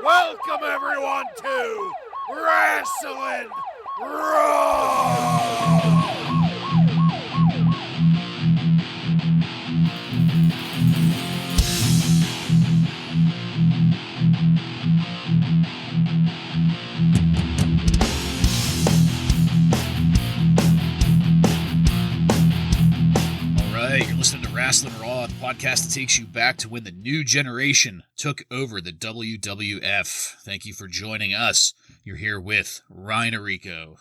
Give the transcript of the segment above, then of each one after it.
Welcome everyone to Wrasslin Raw! You're listening to Wrasslin Raw, the podcast that takes you back to when the new generation took over the WWF. Thank you for joining us. You're here with Ryan Arico.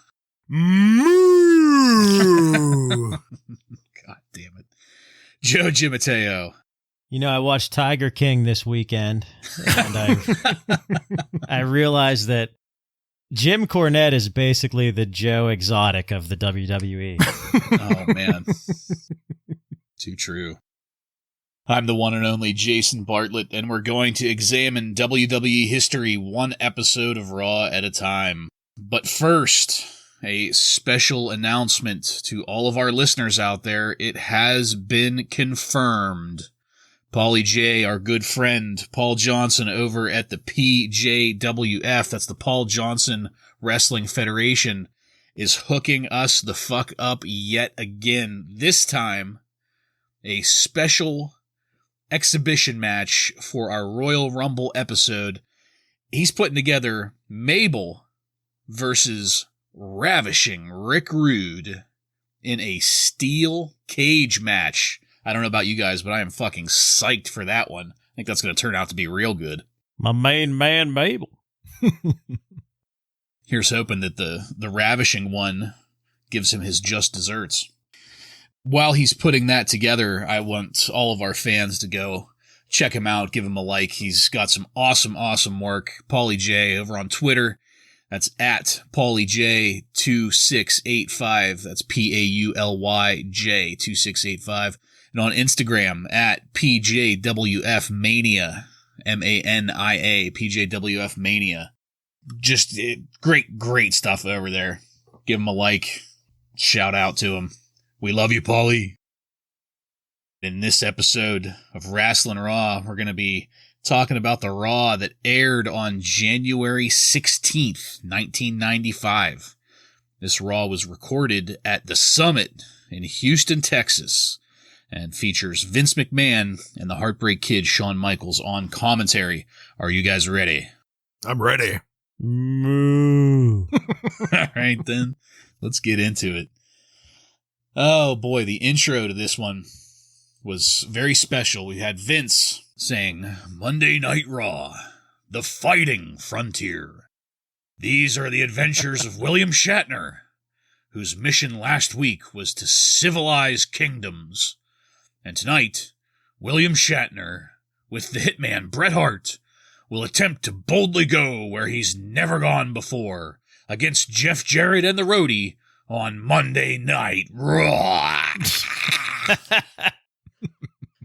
Moooooo! God damn it. Joe Gimateo. You know, I watched Tiger King this weekend, and I realized that Jim Cornette is basically the Joe Exotic of the WWE. Oh, man. Too true. I'm the one and only Jason Bartlett, and we're going to examine WWE history one episode of Raw at a time. But first, a special announcement to all of our listeners out there. It has been confirmed. Paulie J, our good friend, Paul Johnson over at the PJWF, that's the Paul Johnson Wrestling Federation, is hooking us the fuck up yet again. This time, a special exhibition match for our Royal Rumble episode. He's putting together Mabel versus Ravishing Rick Rude in a steel cage match. I don't know about you guys, but I am fucking psyched for that one. I think that's going to turn out to be real good. My main man, Mabel. Here's hoping that the Ravishing one gives him his just desserts. While he's putting that together, I want all of our fans to go check him out, give him a like. He's got some awesome, awesome work. Paulie J over on Twitter. That's at PaulieJ2685. That's PAULYJ2685. And on Instagram at PJWF Mania. MANIA. PJWF Mania. Just great stuff over there. Give him a like. Shout out to him. We love you, Paulie. In this episode of Wrasslin Raw, we're going to be talking about the Raw that aired on January 16th, 1995. This Raw was recorded at The Summit in Houston, Texas, and features Vince McMahon and the Heartbreak Kid Shawn Michaels on commentary. Are you guys ready? I'm ready. Moo. All right, then. Let's get into it. Oh boy, the intro to this one was very special. We had Vince saying, "Monday Night Raw, the fighting frontier. These are the adventures of William Shatner, whose mission last week was to civilize kingdoms. And tonight, William Shatner, with the hitman Bret Hart, will attempt to boldly go where he's never gone before, against Jeff Jarrett and the Roadie, on Monday Night Raw."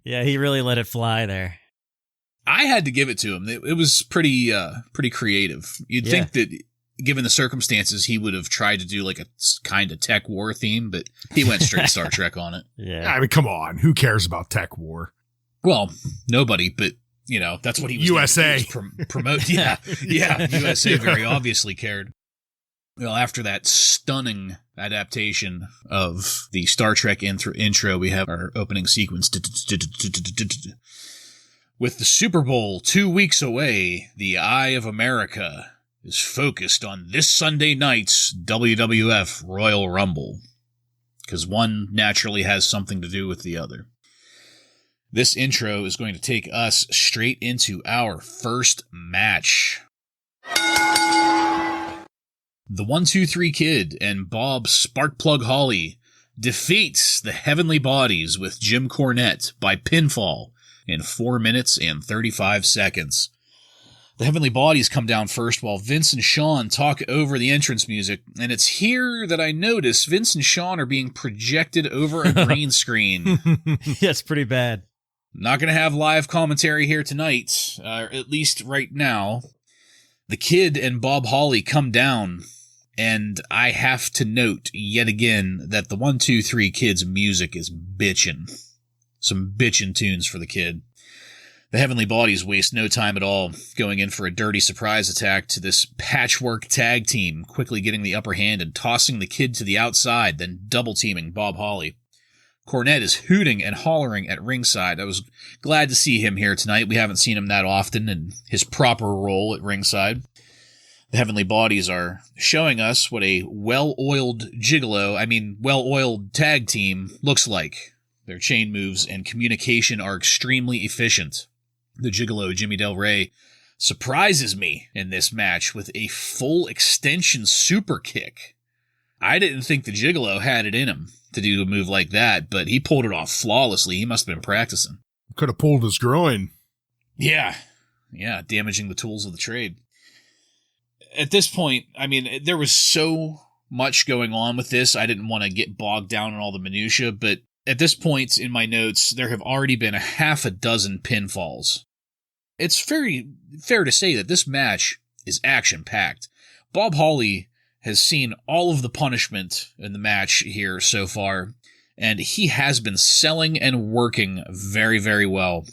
Yeah, he really let it fly there. I had to give it to him. It was pretty creative. You'd think that, given the circumstances, he would have tried to do like a kind of tech war theme, but he went straight Star Trek on it. Yeah. I mean, come on. Who cares about tech war? Well, nobody, but, you know, that's what he was USA. Promote. Yeah, USA very obviously cared. Well, after that stunning adaptation of the Star Trek intro, we have our opening sequence. With the Super Bowl 2 weeks away, the eye of America is focused on this Sunday night's WWF Royal Rumble, because one naturally has something to do with the other. This intro is going to take us straight into our first match. The 1-2-3 Kid and Bob Sparkplug Holly defeats the Heavenly Bodies with Jim Cornette by pinfall in 4 minutes and 35 seconds. The Heavenly Bodies come down first while Vince and Shawn talk over the entrance music, and it's here that I notice Vince and Shawn are being projected over a green screen. Yeah, it's pretty bad. Not going to have live commentary here tonight, at least right now. The Kid and Bob Holly come down, and I have to note yet again that the 1-2-3 Kid's music is bitchin'. Some bitchin' tunes for the Kid. The Heavenly Bodies waste no time at all, going in for a dirty surprise attack to this patchwork tag team, quickly getting the upper hand and tossing the Kid to the outside, then double-teaming Bob Holly. Cornette is hooting and hollering at ringside. I was glad to see him here tonight. We haven't seen him that often in his proper role at ringside. The Heavenly Bodies are showing us what a well-oiled tag team looks like. Their chain moves and communication are extremely efficient. The Gigolo, Jimmy Del Rey, surprises me in this match with a full extension super kick. I didn't think the Gigolo had it in him to do a move like that, but he pulled it off flawlessly. He must have been practicing. Could have pulled his groin. Yeah, damaging the tools of the trade. At this point, I mean, there was so much going on with this, I didn't want to get bogged down in all the minutia, but at this point in my notes, there have already been a half a dozen pinfalls. It's very fair to say that this match is action-packed. Bob Holly has seen all of the punishment in the match here so far, and he has been selling and working very, very well.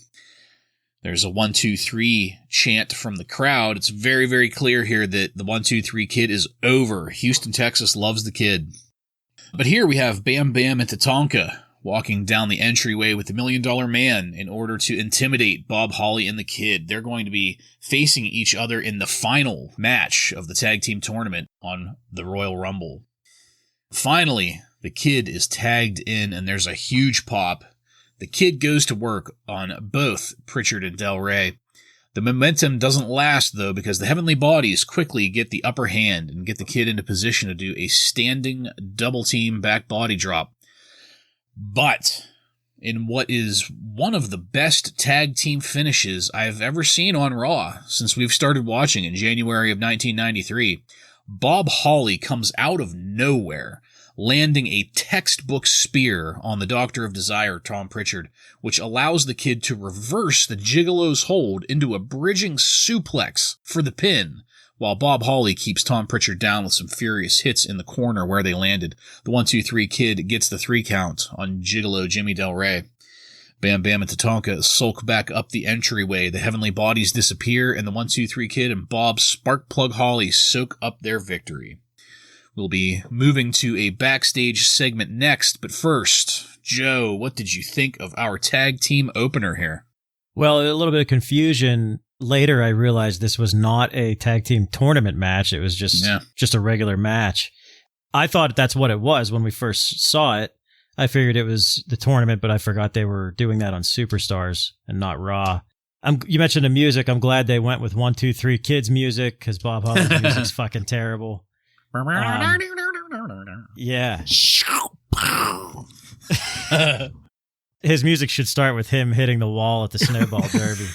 There's a 1, 2, 3 chant from the crowd. It's very, very clear here that the 1, 2, 3 Kid is over. Houston, Texas loves the Kid. But here we have Bam Bam and Tatanka walking down the entryway with the $1 Million Man in order to intimidate Bob Holly and the Kid. They're going to be facing each other in the final match of the tag team tournament on the Royal Rumble. Finally, the Kid is tagged in and there's a huge pop. The Kid goes to work on both Pritchard and Del Rey. The momentum doesn't last, though, because the Heavenly Bodies quickly get the upper hand and get the Kid into position to do a standing double-team back body drop. But in what is one of the best tag team finishes I've ever seen on Raw since we've started watching in January of 1993, Bob Holly comes out of nowhere, landing a textbook spear on the Doctor of Desire, Tom Pritchard, which allows the Kid to reverse the Gigolo's hold into a bridging suplex for the pin, while Bob Holly keeps Tom Pritchard down with some furious hits in the corner where they landed. The 1, 2, 3 Kid gets the 3 count on Gigolo Jimmy Del Rey. Bam Bam and Tatanka sulk back up the entryway. The Heavenly Bodies disappear, and the 1, 2, 3 Kid and Bob Sparkplug Holly soak up their victory. We'll be moving to a backstage segment next, but first, Joe, what did you think of our tag team opener here? Well, a little bit of confusion. Later, I realized this was not a tag team tournament match. It was just a regular match. I thought that's what it was when we first saw it. I figured it was the tournament, but I forgot they were doing that on Superstars and not Raw. You mentioned the music. I'm glad they went with 1, 2, 3 Kids music because Bob Holly's music's fucking terrible. Yeah. His music should start with him hitting the wall at the Snowball Derby.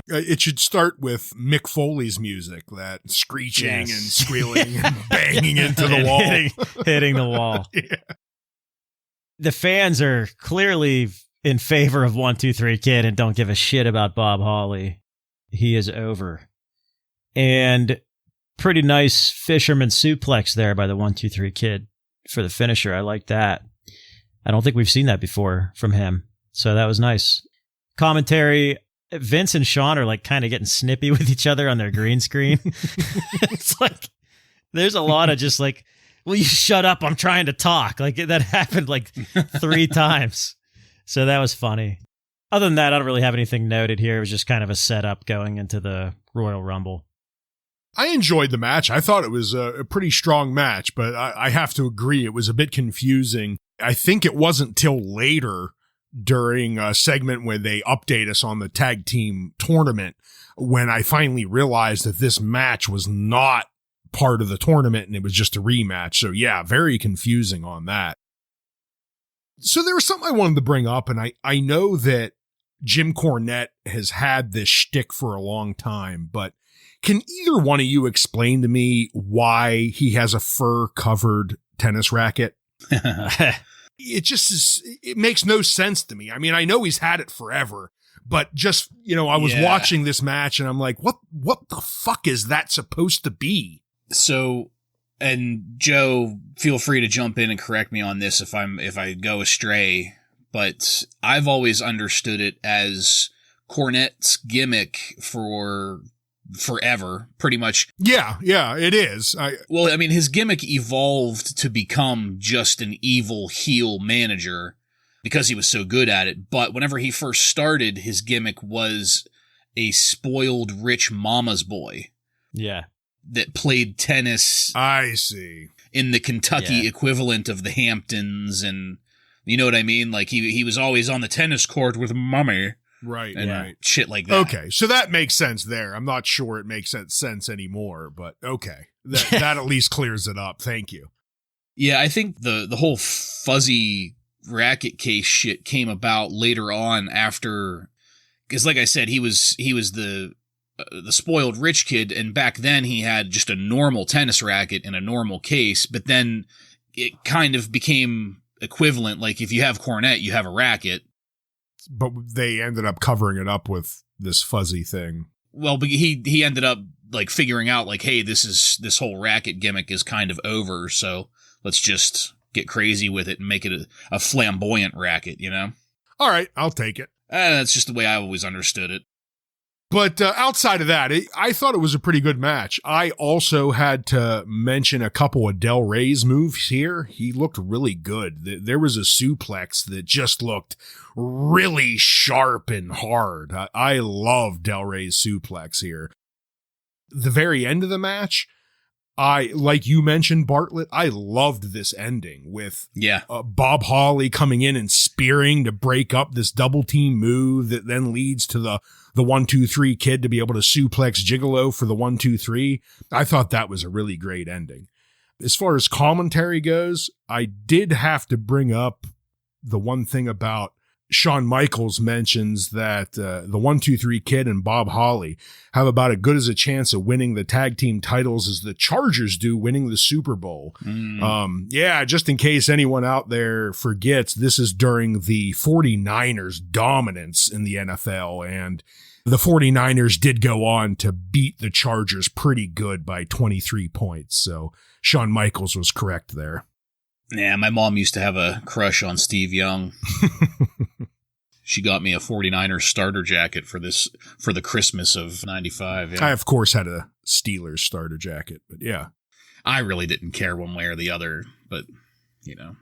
It should start with Mick Foley's music, that screeching and squealing and banging into the wall. Hitting the wall. Yeah. The fans are clearly in favor of 1, 2, 3 Kid and don't give a shit about Bob Holly. He is over. And pretty nice fisherman suplex there by the 1, 2, 3 Kid for the finisher. I like that. I don't think we've seen that before from him. So that was nice. Commentary, Vince and Sean are like kind of getting snippy with each other on their green screen. It's like, there's a lot of just like, will you shut up? I'm trying to talk. Like that happened like 3 times. So that was funny. Other than that, I don't really have anything noted here. It was just kind of a setup going into the Royal Rumble. I enjoyed the match. I thought it was a pretty strong match, but I have to agree it was a bit confusing. I think it wasn't till later during a segment where they update us on the tag team tournament when I finally realized that this match was not part of the tournament and it was just a rematch. So yeah, very confusing on that. So there was something I wanted to bring up, and I know that Jim Cornette has had this shtick for a long time, but can either one of you explain to me why he has a fur-covered tennis racket? It just is, it makes no sense to me. I mean, I know he's had it forever, but just, I was watching this match and I'm like, what the fuck is that supposed to be? So, and Joe, feel free to jump in and correct me on this if I go astray, but I've always understood it as Cornette's gimmick for forever, pretty much. Yeah, it is. Well, I mean, his gimmick evolved to become just an evil heel manager because he was so good at it. But whenever he first started, his gimmick was a spoiled rich mama's boy. Yeah. That played tennis. I see. In the Kentucky equivalent of the Hamptons, and you know what I mean? Like he was always on the tennis court with mommy. Right, and right. Shit like that. Okay, so that makes sense there. I'm not sure it makes sense anymore, but okay. That at least clears it up. Thank you. Yeah, I think the whole fuzzy racket case shit came about later on after, because like I said, he was the spoiled rich kid, and back then he had just a normal tennis racket in a normal case, but then it kind of became equivalent. Like if you have Cornette, you have a racket. But they ended up covering it up with this fuzzy thing. Well, but he ended up like figuring out like, hey, this whole racket gimmick is kind of over, so let's just get crazy with it and make it a flamboyant racket, you know? All right, I'll take it. That's just the way I always understood it. But outside of that, I thought it was a pretty good match. I also had to mention a couple of Del Rey's moves here. He looked really good. There was a suplex that just looked really sharp and hard. I love Del Rey's suplex here. The very end of the match, like you mentioned, Bartlett, I loved this ending with Bob Holly coming in and spearing to break up this double team move that then leads to the 1-2-3 kid to be able to suplex Gigolo for the 1-2-3. I thought that was a really great ending. As far as commentary goes, I did have to bring up the one thing about Shawn Michaels mentions that the 1-2-3 kid and Bob Holly have about as good as a chance of winning the tag team titles as the Chargers do winning the Super Bowl. Just in case anyone out there forgets, this is during the 49ers dominance in the NFL, and the 49ers did go on to beat the Chargers pretty good by 23 points. So Shawn Michaels was correct there. Yeah, my mom used to have a crush on Steve Young. She got me a 49ers starter jacket for the Christmas of 95. Yeah. I, of course, had a Steelers starter jacket, but yeah. I really didn't care one way or the other, but, you know.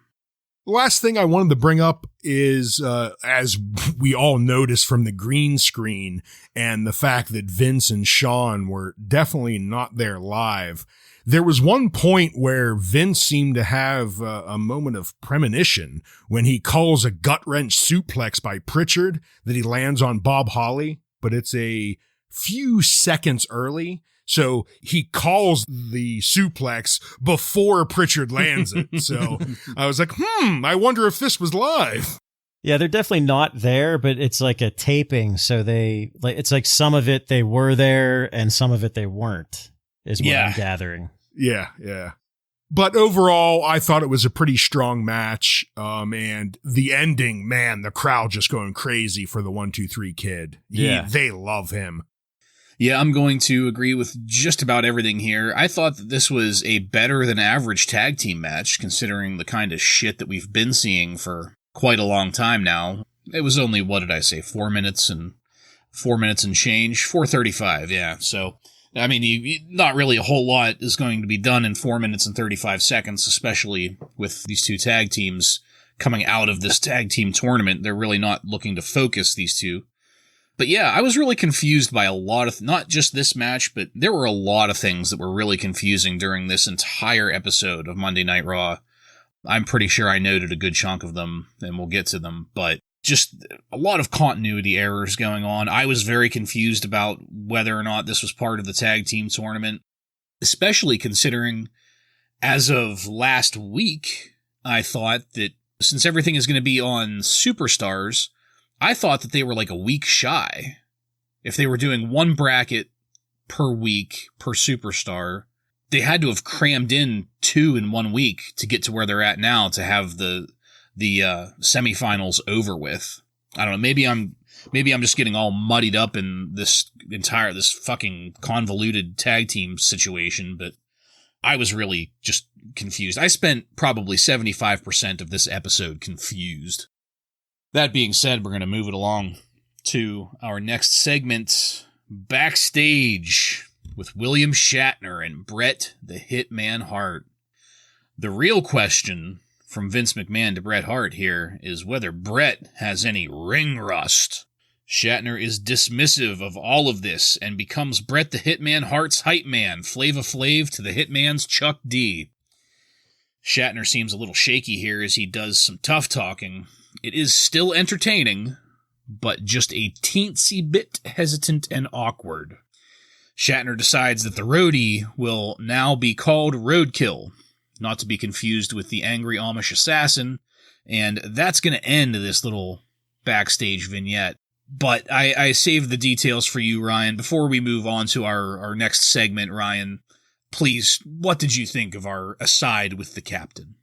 The last thing I wanted to bring up is, as we all noticed from the green screen and the fact that Vince and Shawn were definitely not there live, there was one point where Vince seemed to have a moment of premonition when he calls a gut-wrench suplex by Pritchard that he lands on Bob Holly, but it's a few seconds early. So he calls the suplex before Pritchard lands it. So I was like, I wonder if this was live. Yeah, they're definitely not there, but it's like a taping. So it's like some of it they were there and some of it they weren't, is what I'm gathering. Yeah. But overall, I thought it was a pretty strong match. And the ending, man, the crowd just going crazy for the 1-2-3 kid. They love him. Yeah, I'm going to agree with just about everything here. I thought that this was a better than average tag team match, considering the kind of shit that we've been seeing for quite a long time now. It was only, 4 minutes and change? 4:35, yeah. So, I mean, not really a whole lot is going to be done in 4 minutes and 35 seconds, especially with these two tag teams coming out of this tag team tournament. They're really not looking to focus these two. But yeah, I was really confused by a lot of, not just this match, but there were a lot of things that were really confusing during this entire episode of Monday Night Raw. I'm pretty sure I noted a good chunk of them, and we'll get to them, but just a lot of continuity errors going on. I was very confused about whether or not this was part of the tag team tournament, especially considering as of last week, I thought that since everything is going to be on Superstars, I thought that they were like a week shy. If they were doing one bracket per week per superstar, they had to have crammed in 2 in 1 week to get to where they're at now to have the semifinals over with. I don't know. Maybe I'm just getting all muddied up in this fucking convoluted tag team situation, but I was really just confused. I spent probably 75% of this episode confused. That being said, we're going to move it along to our next segment, Backstage, with William Shatner and Bret the Hitman Hart. The real question from Vince McMahon to Bret Hart here is whether Bret has any ring rust. Shatner is dismissive of all of this and becomes Bret the Hitman Hart's hype man, Flava Flav to the Hitman's Chuck D. Shatner seems a little shaky here as he does some tough talking. It is still entertaining, but just a teensy bit hesitant and awkward. Shatner decides that the roadie will now be called Roadkill, not to be confused with the angry Amish assassin, and that's going to end this little backstage vignette. But I saved the details for you, Ryan. Before we move on to our next segment, Ryan, please, what did you think of our aside with the captain?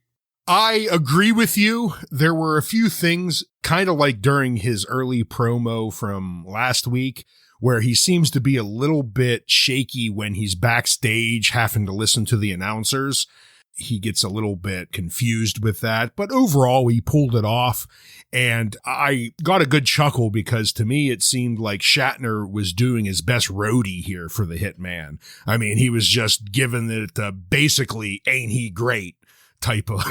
I agree with you. There were a few things, kind of like during his early promo from last week, where he seems to be a little bit shaky when he's backstage having to listen to the announcers. He gets a little bit confused with that, but overall he pulled it off, and I got a good chuckle because to me it seemed like Shatner was doing his best roadie here for the Hitman. I mean, he was just giving it basically ain't he great type of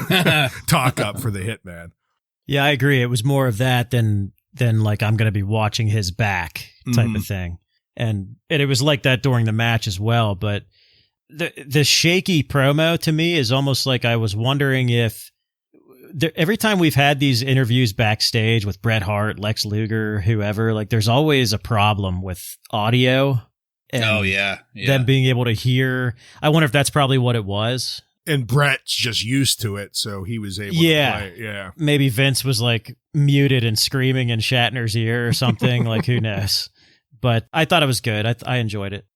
talk up for the Hitman. Yeah, I agree. It was more of that than like I'm going to be watching his back type of thing. And it was like that during the match as well, but the shaky promo to me is almost like I was wondering if every time we've had these interviews backstage with Bret Hart, Lex Luger, whoever, like there's always a problem with audio. And them being able to hear. I wonder if that's probably what it was. And Bret's just used to it, so he was able to play. Yeah. Maybe Vince was like muted and screaming in Shatner's ear or something. Like, who knows? But I thought it was good. I enjoyed it.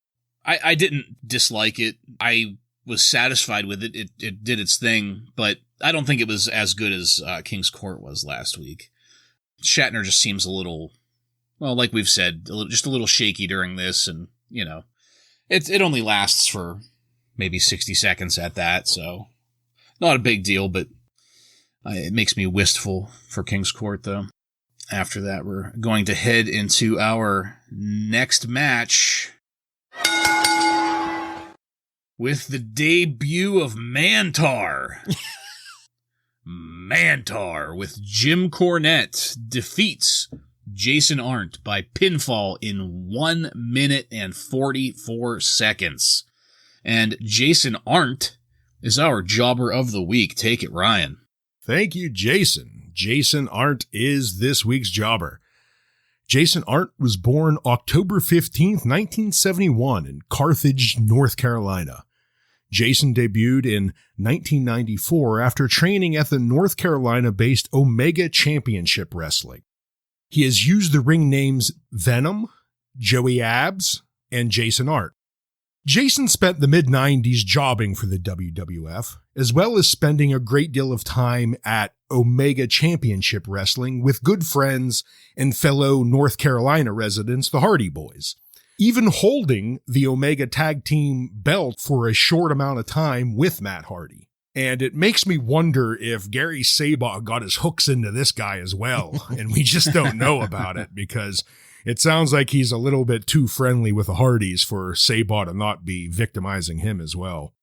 I didn't dislike it. I was satisfied with it. It did its thing, but I don't think it was as good as King's Court was last week. Shatner just seems a little, well, like we've said, just a little shaky during this, and, you know, it only lasts for maybe 60 seconds at that, so not a big deal, but it makes me wistful for King's Court, though. After that, we're going to head into our next match with the debut of Mantaur. Mantaur with Jim Cornette defeats Jason Arndt by pinfall in 1 minute and 44 seconds. And Jason Arndt is our jobber of the week. Take it, Ryan. Thank you, Jason. Jason Arndt is this week's jobber. Jason Arndt was born October 15th, 1971 in Carthage, North Carolina. Jason debuted in 1994 after training at the North Carolina-based Omega Championship Wrestling. He has used the ring names Venom, Joey Abs, and Jason Arndt. Jason spent the mid-90s jobbing for the WWF, as well as spending a great deal of time at Omega Championship Wrestling with good friends and fellow North Carolina residents, the Hardy Boys, even holding the Omega Tag Team belt for a short amount of time with Matt Hardy. And it makes me wonder if Gary Sabough got his hooks into this guy as well, and we just don't know about it because it sounds like he's a little bit too friendly with the Hardys for Sabough to not be victimizing him as well.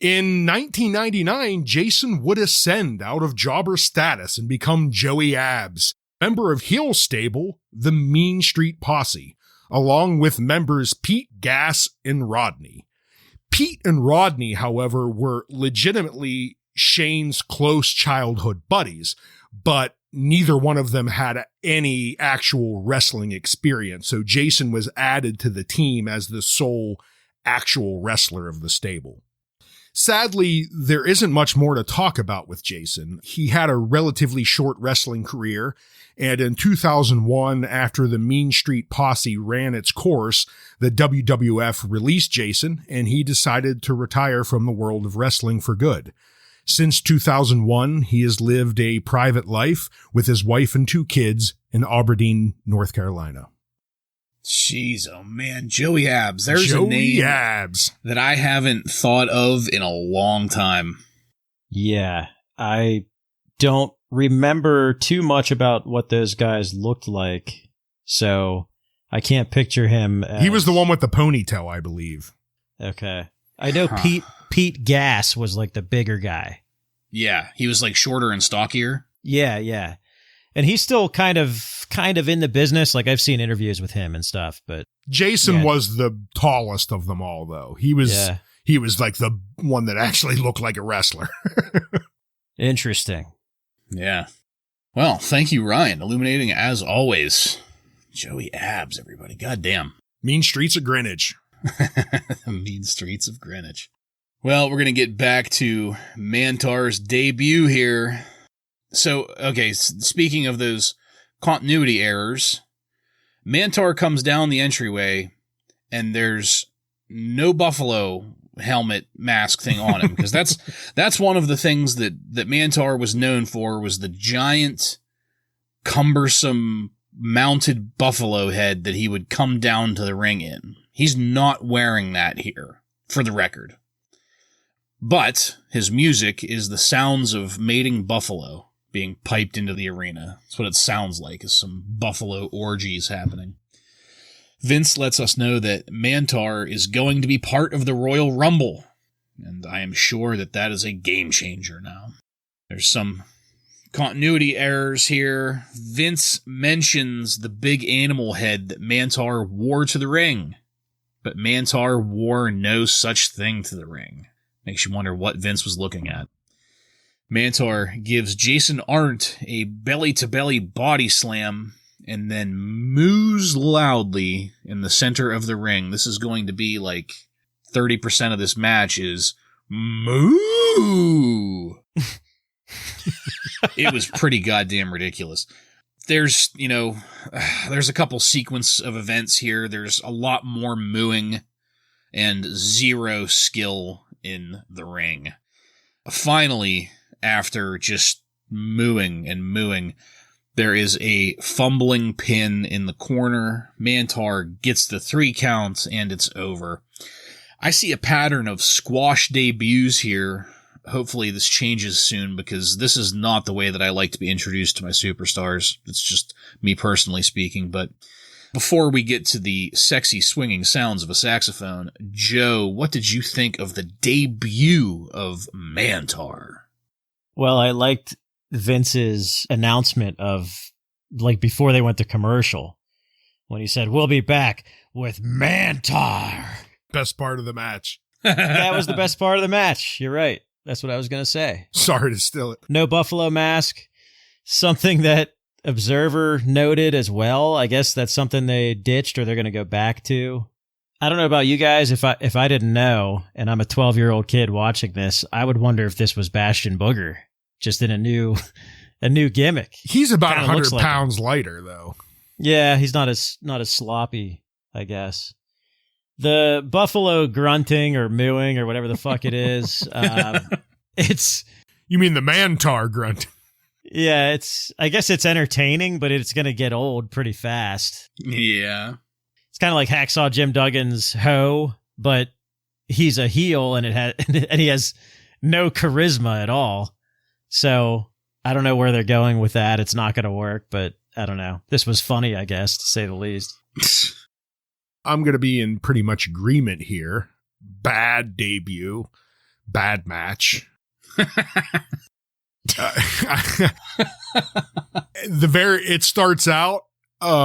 In 1999, Jason would ascend out of jobber status and become Joey Abs, member of heel stable, the Mean Street Posse, along with members Pete, Gas, and Rodney. Pete and Rodney, however, were legitimately Shane's close childhood buddies, but neither one of them had any actual wrestling experience, so Jason was added to the team as the sole actual wrestler of the stable. Sadly, there isn't much more to talk about with Jason. He had a relatively short wrestling career, and in 2001, after the Mean Street Posse ran its course, the WWF released Jason, and he decided to retire from the world of wrestling for good. Since 2001, he has lived a private life with his wife and 2 kids in Aberdeen, North Carolina. Jeez, oh man, Joey Abs. There's a name that I haven't thought of in a long time. Yeah, I don't remember too much about what those guys looked like, so I can't picture him. He was the one with the ponytail, I believe. Okay. I know Pete Gas was like the bigger guy. Yeah, he was like shorter and stockier. Yeah. And he's still kind of in the business. Like I've seen interviews with him and stuff, but Jason was the tallest of them all, though. He was like the one that actually looked like a wrestler. Interesting. Yeah. Well, thank you, Ryan. Illuminating as always. Joey Abs, everybody. Goddamn. Mean Streets of Greenwich. Mean Streets of Greenwich. Well, we're going to get back to Mantaur's debut here. So, okay, speaking of those continuity errors, Mantaur comes down the entryway, and there's no buffalo helmet mask thing on him, because that's one of the things that Mantaur was known for, was the giant, cumbersome, mounted buffalo head that he would come down to the ring in. He's not wearing that here, for the record. But his music is the sounds of mating buffalo being piped into the arena. That's what it sounds like, is some buffalo orgies happening. Vince lets us know that Mantaur is going to be part of the Royal Rumble, and I am sure that is a game changer now. There's some continuity errors here. Vince mentions the big animal head that Mantaur wore to the ring, but Mantaur wore no such thing to the ring. Makes you wonder what Vince was looking at. Mantaur gives Jason Arndt a belly-to-belly body slam and then moos loudly in the center of the ring. This is going to be like 30% of this match is moo. It was pretty goddamn ridiculous. There's a couple sequence of events here. There's a lot more mooing and zero skill in the ring. Finally, after just mooing and mooing, there is a fumbling pin in the corner. Mantaur gets the 3 counts, and it's over. I see a pattern of squash debuts here. Hopefully this changes soon, because this is not the way that I like to be introduced to my superstars. It's just me personally speaking. But before we get to the sexy swinging sounds of a saxophone, Joe, what did you think of the debut of Mantaur? Well, I liked Vince's announcement of, like, before they went to commercial, when he said, "We'll be back with Mantaur." Best part of the match. That was the best part of the match. You're right. That's what I was going to say. Sorry to steal it. No buffalo mask. Something that Observer noted as well. I guess that's something they ditched or they're going to go back to. I don't know about you guys. If I didn't know, and I'm a 12-year-old kid watching this, I would wonder if this was Bastion Booger, just in a new gimmick. He's about 100 like pounds lighter, though. Yeah, he's not as sloppy, I guess. The buffalo grunting or mooing or whatever the fuck it is, it's... You mean the Mantaur grunt? Yeah, I guess it's entertaining, but it's going to get old pretty fast. Yeah. It's kind of like Hacksaw Jim Duggan's Ho, but he's a heel and he has no charisma at all. So I don't know where they're going with that. It's not going to work, but I don't know. This was funny, I guess, to say the least. I'm going to be in pretty much agreement here. Bad debut, bad match. It starts out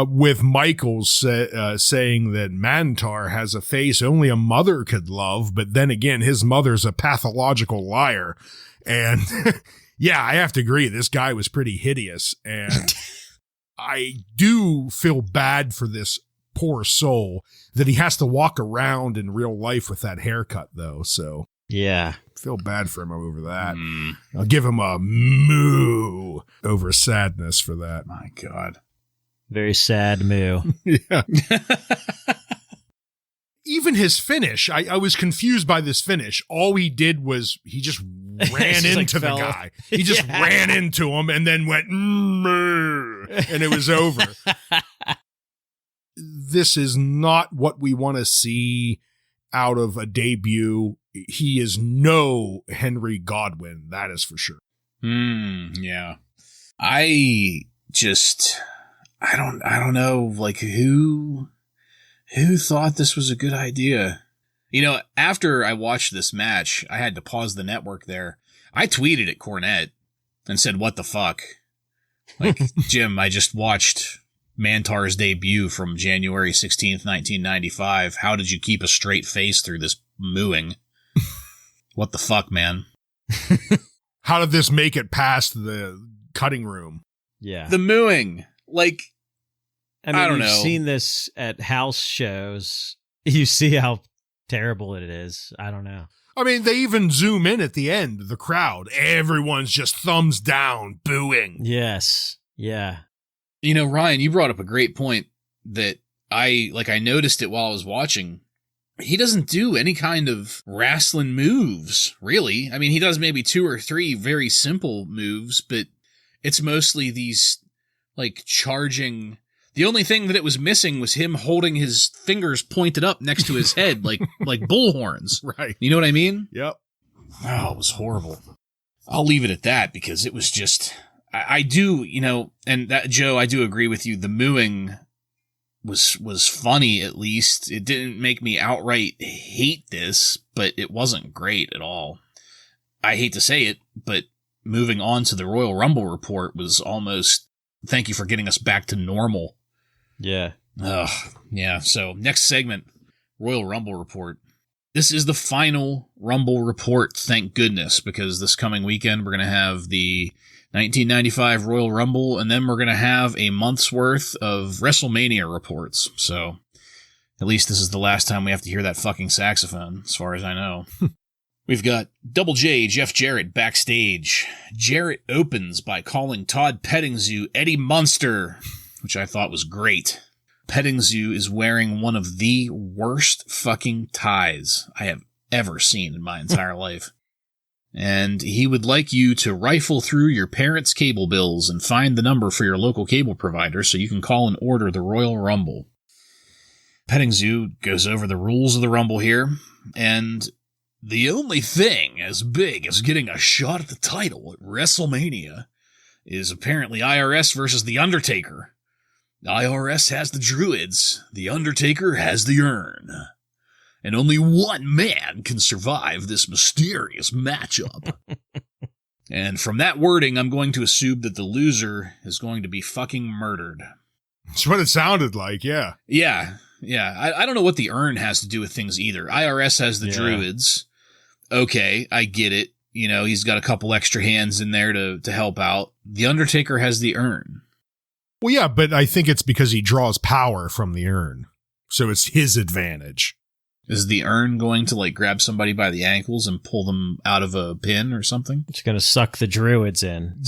with Michaels saying that Mantaur has a face only a mother could love, but then again, his mother's a pathological liar. And yeah, I have to agree, this guy was pretty hideous. And I do feel bad for this poor soul that he has to walk around in real life with that haircut, though. So yeah, feel bad for him over that. I'll give him a moo over sadness for that. My God. Very sad moo. Yeah. Even his finish, I was confused by this finish. All he did was he just ran into the guy. He just ran into him and then went, moo, and it was over. This is not what we want to see out of a debut. He is no Henry Godwinn, that is for sure. Yeah. I don't know, like, who thought this was a good idea? You know, after I watched this match, I had to pause the network there. I tweeted at Cornette and said, what the fuck? Like, Jim, I just watched Mantaur's debut from January 16th, 1995. How did you keep a straight face through this mooing? What the fuck, man? How did this make it past the cutting room? Yeah. The mooing. Like, I mean, I don't you've know. seen this at house shows. You see how terrible it is. I don't know. I mean, they even zoom in at the end, the crowd. Everyone's just thumbs down, booing. Yes. Yeah. You know, Ryan, you brought up a great point that I noticed it while I was watching. He doesn't do any kind of wrestling moves, really. I mean, he does maybe 2 or 3 very simple moves, but it's mostly these, like, charging. The only thing that it was missing was him holding his fingers pointed up next to his head, like bull horns. Right. You know what I mean? Yep. Oh, it was horrible. I'll leave it at that because it was just, I do, you know, and that, Joe, I do agree with you. The mooing was funny, at least. It didn't make me outright hate this, but it wasn't great at all. I hate to say it, but moving on to the Royal Rumble report was almost, thank you for getting us back to normal. Yeah. Ugh, yeah. So next segment, Royal Rumble report. This is the final Rumble report, thank goodness, because this coming weekend we're going to have the 1995 Royal Rumble, and then we're going to have a month's worth of WrestleMania reports. So at least this is the last time we have to hear that fucking saxophone, as far as I know. We've got Double J, Jeff Jarrett, backstage. Jarrett opens by calling Todd Pettingzoo Eddie Munster, which I thought was great. Pettingzoo is wearing one of the worst fucking ties I have ever seen in my entire life. And he would like you to rifle through your parents' cable bills and find the number for your local cable provider so you can call and order the Royal Rumble. Pettingzoo goes over the rules of the Rumble here, and the only thing as big as getting a shot at the title at WrestleMania is apparently IRS versus The Undertaker. IRS has the Druids, The Undertaker has the Urn. And only one man can survive this mysterious matchup. And from that wording, I'm going to assume that the loser is going to be fucking murdered. That's what it sounded like, yeah. Yeah. I don't know what the Urn has to do with things either. IRS has the Druids. Okay, I get it. You know, he's got a couple extra hands in there to help out. The Undertaker has the Urn. Well, yeah, but I think it's because he draws power from the urn. So it's his advantage. Is the Urn going to, like, grab somebody by the ankles and pull them out of a pin or something? It's going to suck the Druids in.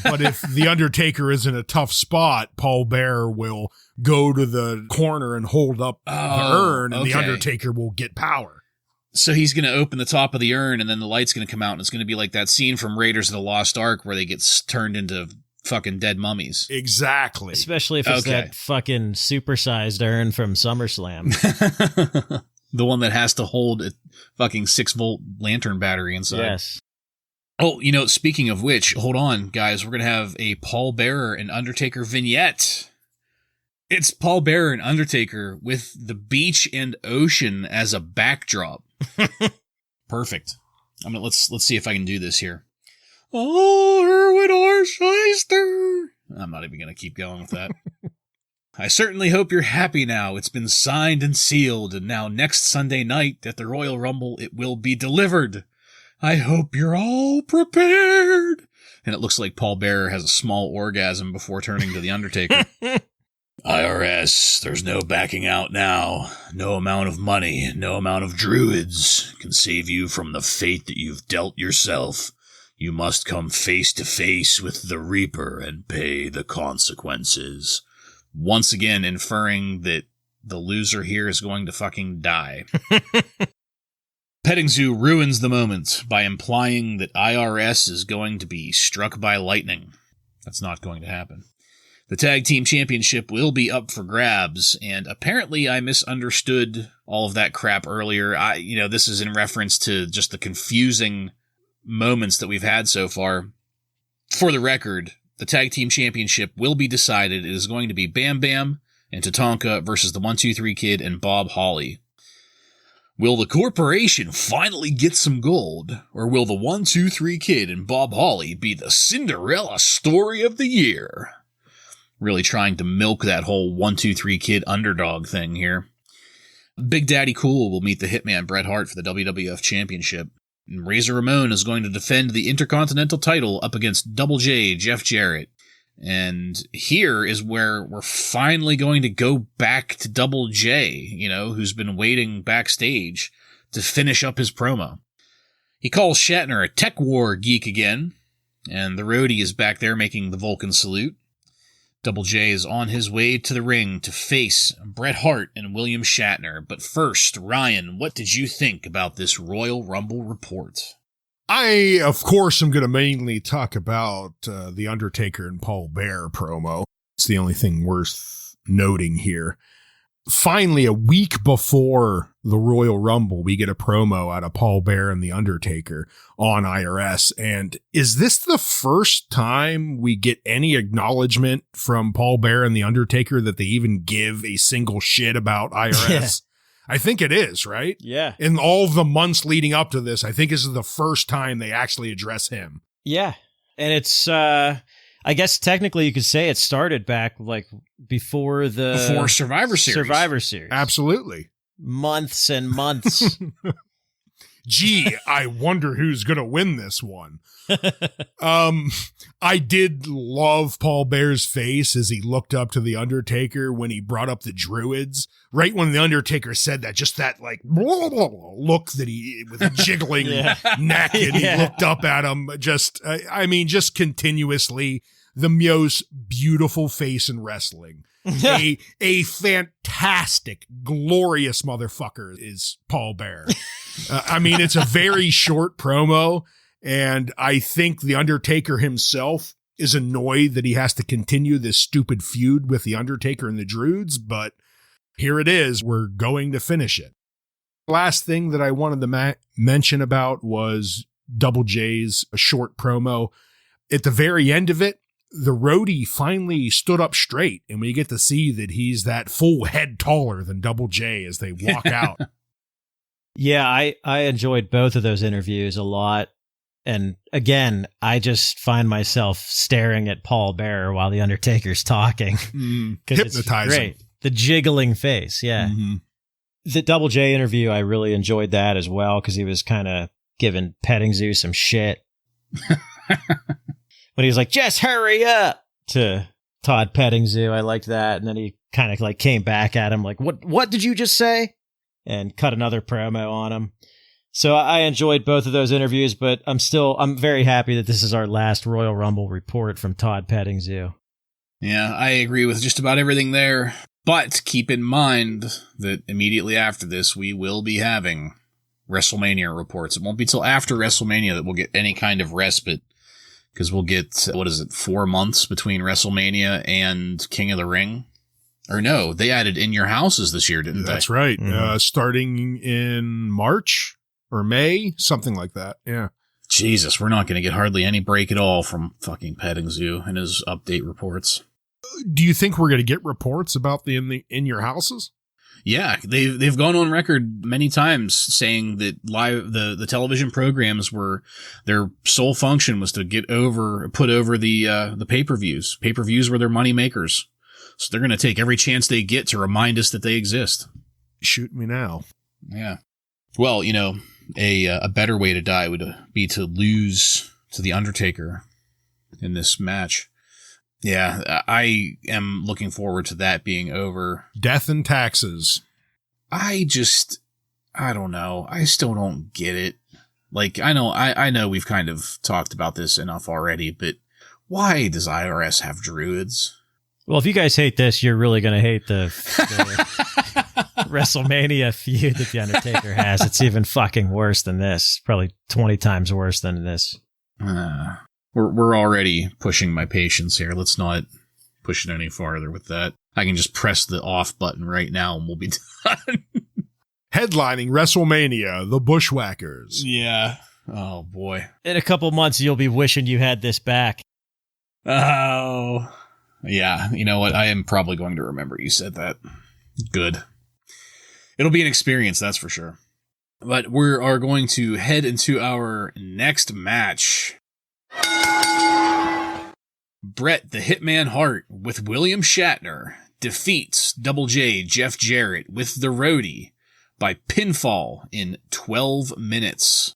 But if the Undertaker is in a tough spot, Paul Bearer will go to the corner and hold up the urn, and the Undertaker will get power. So he's going to open the top of the urn, and then the light's going to come out, and it's going to be like that scene from Raiders of the Lost Ark where they get turned into fucking dead mummies. Exactly. Especially if it's that fucking supersized urn from SummerSlam. The one that has to hold a fucking 6-volt lantern battery inside. Yes. Oh, you know, speaking of which, hold on, guys. We're going to have a Paul Bearer and Undertaker vignette. It's Paul Bearer and Undertaker with the beach and ocean as a backdrop. Perfect. Let's see if I can do this here. Oh, Erwin R. Shyster. I'm not even going to keep going with that. I certainly hope you're happy now. It's been signed and sealed, and now next Sunday night at the Royal Rumble, it will be delivered. I hope you're all prepared. And it looks like Paul Bearer has a small orgasm before turning to the Undertaker. IRS, there's no backing out now. No amount of money, no amount of druids can save you from the fate that you've dealt yourself. You must come face to face with the Reaper and pay the consequences. Once again, inferring that the loser here is going to fucking die. Pettingzoo ruins the moment by implying that IRS is going to be struck by lightning. That's not going to happen. The Tag Team Championship will be up for grabs, and apparently I misunderstood all of that crap earlier. This is in reference to just the confusing moments that we've had so far. For the record, the tag team championship will be decided. It is going to be Bam Bam and Tatanka versus the 1-2-3 Kid and Bob Holly. Will the corporation finally get some gold, or will the 1-2-3 Kid and Bob Holly be the Cinderella story of the year? Really trying to milk that whole 1-2-3 Kid underdog thing here. Big Daddy Cool will meet the Hitman Bret Hart for the WWF Championship. And Razor Ramon is going to defend the Intercontinental title up against Double J, Jeff Jarrett. And here is where we're finally going to go back to Double J, who's been waiting backstage to finish up his promo. He calls Shatner a tech war geek again, and the roadie is back there making the Vulcan salute. Double J is on his way to the ring to face Bret Hart and William Shatner. But first, Ryan, what did you think about this Royal Rumble report? I, of course, am going to mainly talk about the Undertaker and Paul Bearer promo. It's the only thing worth noting here. Finally, a week before the Royal Rumble, we get a promo out of Paul Bearer and the Undertaker on IRS. And is this the first time we get any acknowledgement from Paul Bearer and the Undertaker that they even give a single shit about IRS? Yeah. I think it is, right? Yeah. In all the months leading up to this, I think this is the first time they actually address him. Yeah. And it's, I guess technically you could say it started back before Survivor Series. Survivor Series. Absolutely. Months and months. Gee, I wonder who's going to win this one. I did love Paul Bearer's face as he looked up to the Undertaker when he brought up the Druids. Right when the Undertaker said that, just that look that he, with a jiggling neck, and he looked up at him. Just continuously the most beautiful face in wrestling. A fantastic, glorious motherfucker is Paul Bearer. It's a very short promo, and I think the Undertaker himself is annoyed that he has to continue this stupid feud with the Undertaker and the Druids, but here it is. We're going to finish it. Last thing that I wanted to mention about was Double J's short promo. At the very end of it, the roadie finally stood up straight, and we get to see that he's that full head taller than Double J as they walk out. Yeah, I enjoyed both of those interviews a lot. And again, I just find myself staring at Paul Bearer while the Undertaker's talking. Hypnotizing. Great. The jiggling face, yeah. Mm-hmm. The Double J interview, I really enjoyed that as well, because he was kind of giving Petting Zoo some shit. When he was like, just hurry up, to Todd Petting Zoo. I liked that. And then he kind of came back at him like, what did you just say? And cut another promo on him. So I enjoyed both of those interviews, but I'm very happy that this is our last Royal Rumble report from Todd Petting Zoo. Yeah, I agree with just about everything there. But keep in mind that immediately after this, we will be having WrestleMania reports. It won't be till after WrestleMania that we'll get any kind of respite, because we'll get, 4 months between WrestleMania and King of the Ring? Or no, they added In Your Houses this year, didn't they? That's right. Mm-hmm. Starting in March or May, something like that. Yeah. Jesus, we're not going to get hardly any break at all from fucking Petting Zoo and his update reports. Do you think we're going to get reports about the In Your Houses? Yeah, they've gone on record many times saying that the television programs were, their sole function was to put over the pay-per-views. Pay-per-views were their money makers. So they're going to take every chance they get to remind us that they exist. Shoot me now. Yeah. Well, a better way to die would be to lose to the Undertaker in this match. Yeah, I am looking forward to that being over. Death and taxes. I don't know. I still don't get it. I know we've kind of talked about this enough already, but why does IRS have druids? Well, if you guys hate this, you're really going to hate the WrestleMania feud that The Undertaker has. It's even fucking worse than this. Probably 20 times worse than this. We're already pushing my patience here. Let's not push it any farther with that. I can just press the off button right now and we'll be done. Headlining WrestleMania, the Bushwhackers. Yeah. Oh, boy. In a couple months, you'll be wishing you had this back. Oh, yeah. You know what? I am probably going to remember you said that. Good. It'll be an experience, that's for sure. But we are going to head into our next match. Bret the Hitman Hart with William Shatner defeats Double J Jeff Jarrett with the Roadie by pinfall in 12 minutes.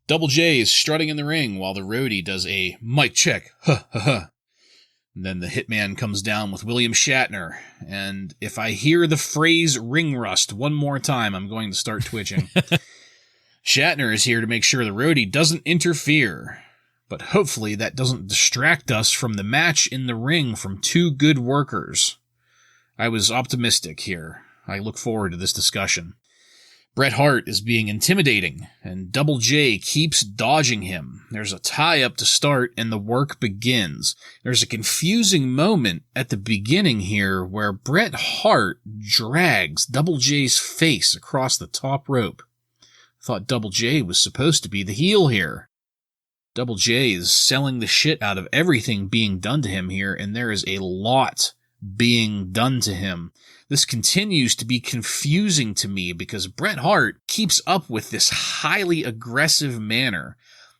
Double J is strutting in the ring while the Roadie does a mic check. Huh, huh, huh. And then the Hitman comes down with William Shatner. And if I hear the phrase ring rust one more time, I'm going to start twitching. Shatner is here to make sure the Roadie doesn't interfere. But hopefully that doesn't distract us from the match in the ring from two good workers. I was optimistic here. I look forward to this discussion. Bret Hart is being intimidating, and Double J keeps dodging him. There's a tie-up to start, and the work begins. There's a confusing moment at the beginning here where Bret Hart drags Double J's face across the top rope. I thought Double J was supposed to be the heel here. Double J is selling the shit out of everything being done to him here, and there is a lot being done to him. This continues to be confusing to me because Bret Hart keeps up with this highly aggressive manner.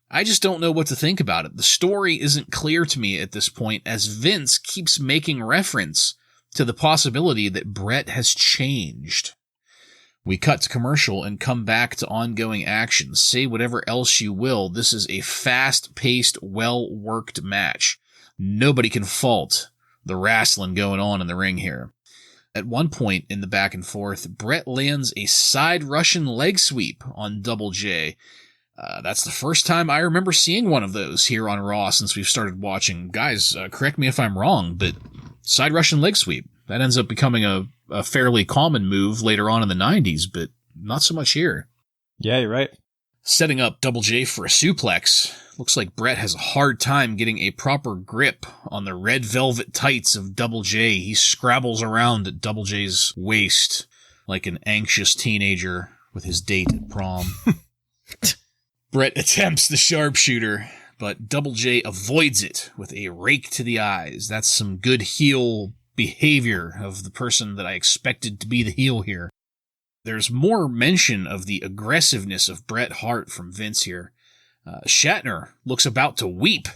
I just don't know what to think about it. The story isn't clear to me at this point as Vince keeps making reference to the possibility that Bret has changed. We cut to commercial and come back to ongoing action. Say whatever else you will, this is a fast-paced, well-worked match. Nobody can fault the wrestling going on in the ring here. At one point in the back and forth, Bret lands a side Russian leg sweep on Double J. That's the first time I remember seeing one of those here on Raw since we've started watching. Guys, correct me if I'm wrong, but side Russian leg sweep, that ends up becoming a fairly common move later on in the 90s, but not so much here. Yeah, you're right. Setting up Double J for a suplex. Looks like Bret has a hard time getting a proper grip on the red velvet tights of Double J. He scrabbles around at Double J's waist like an anxious teenager with his date at prom. Bret attempts the sharpshooter, but Double J avoids it with a rake to the eyes. That's some good heel behavior of the person that I expected to be the heel here. There's more mention of the aggressiveness of Bret Hart from Vince here. Shatner looks about to weep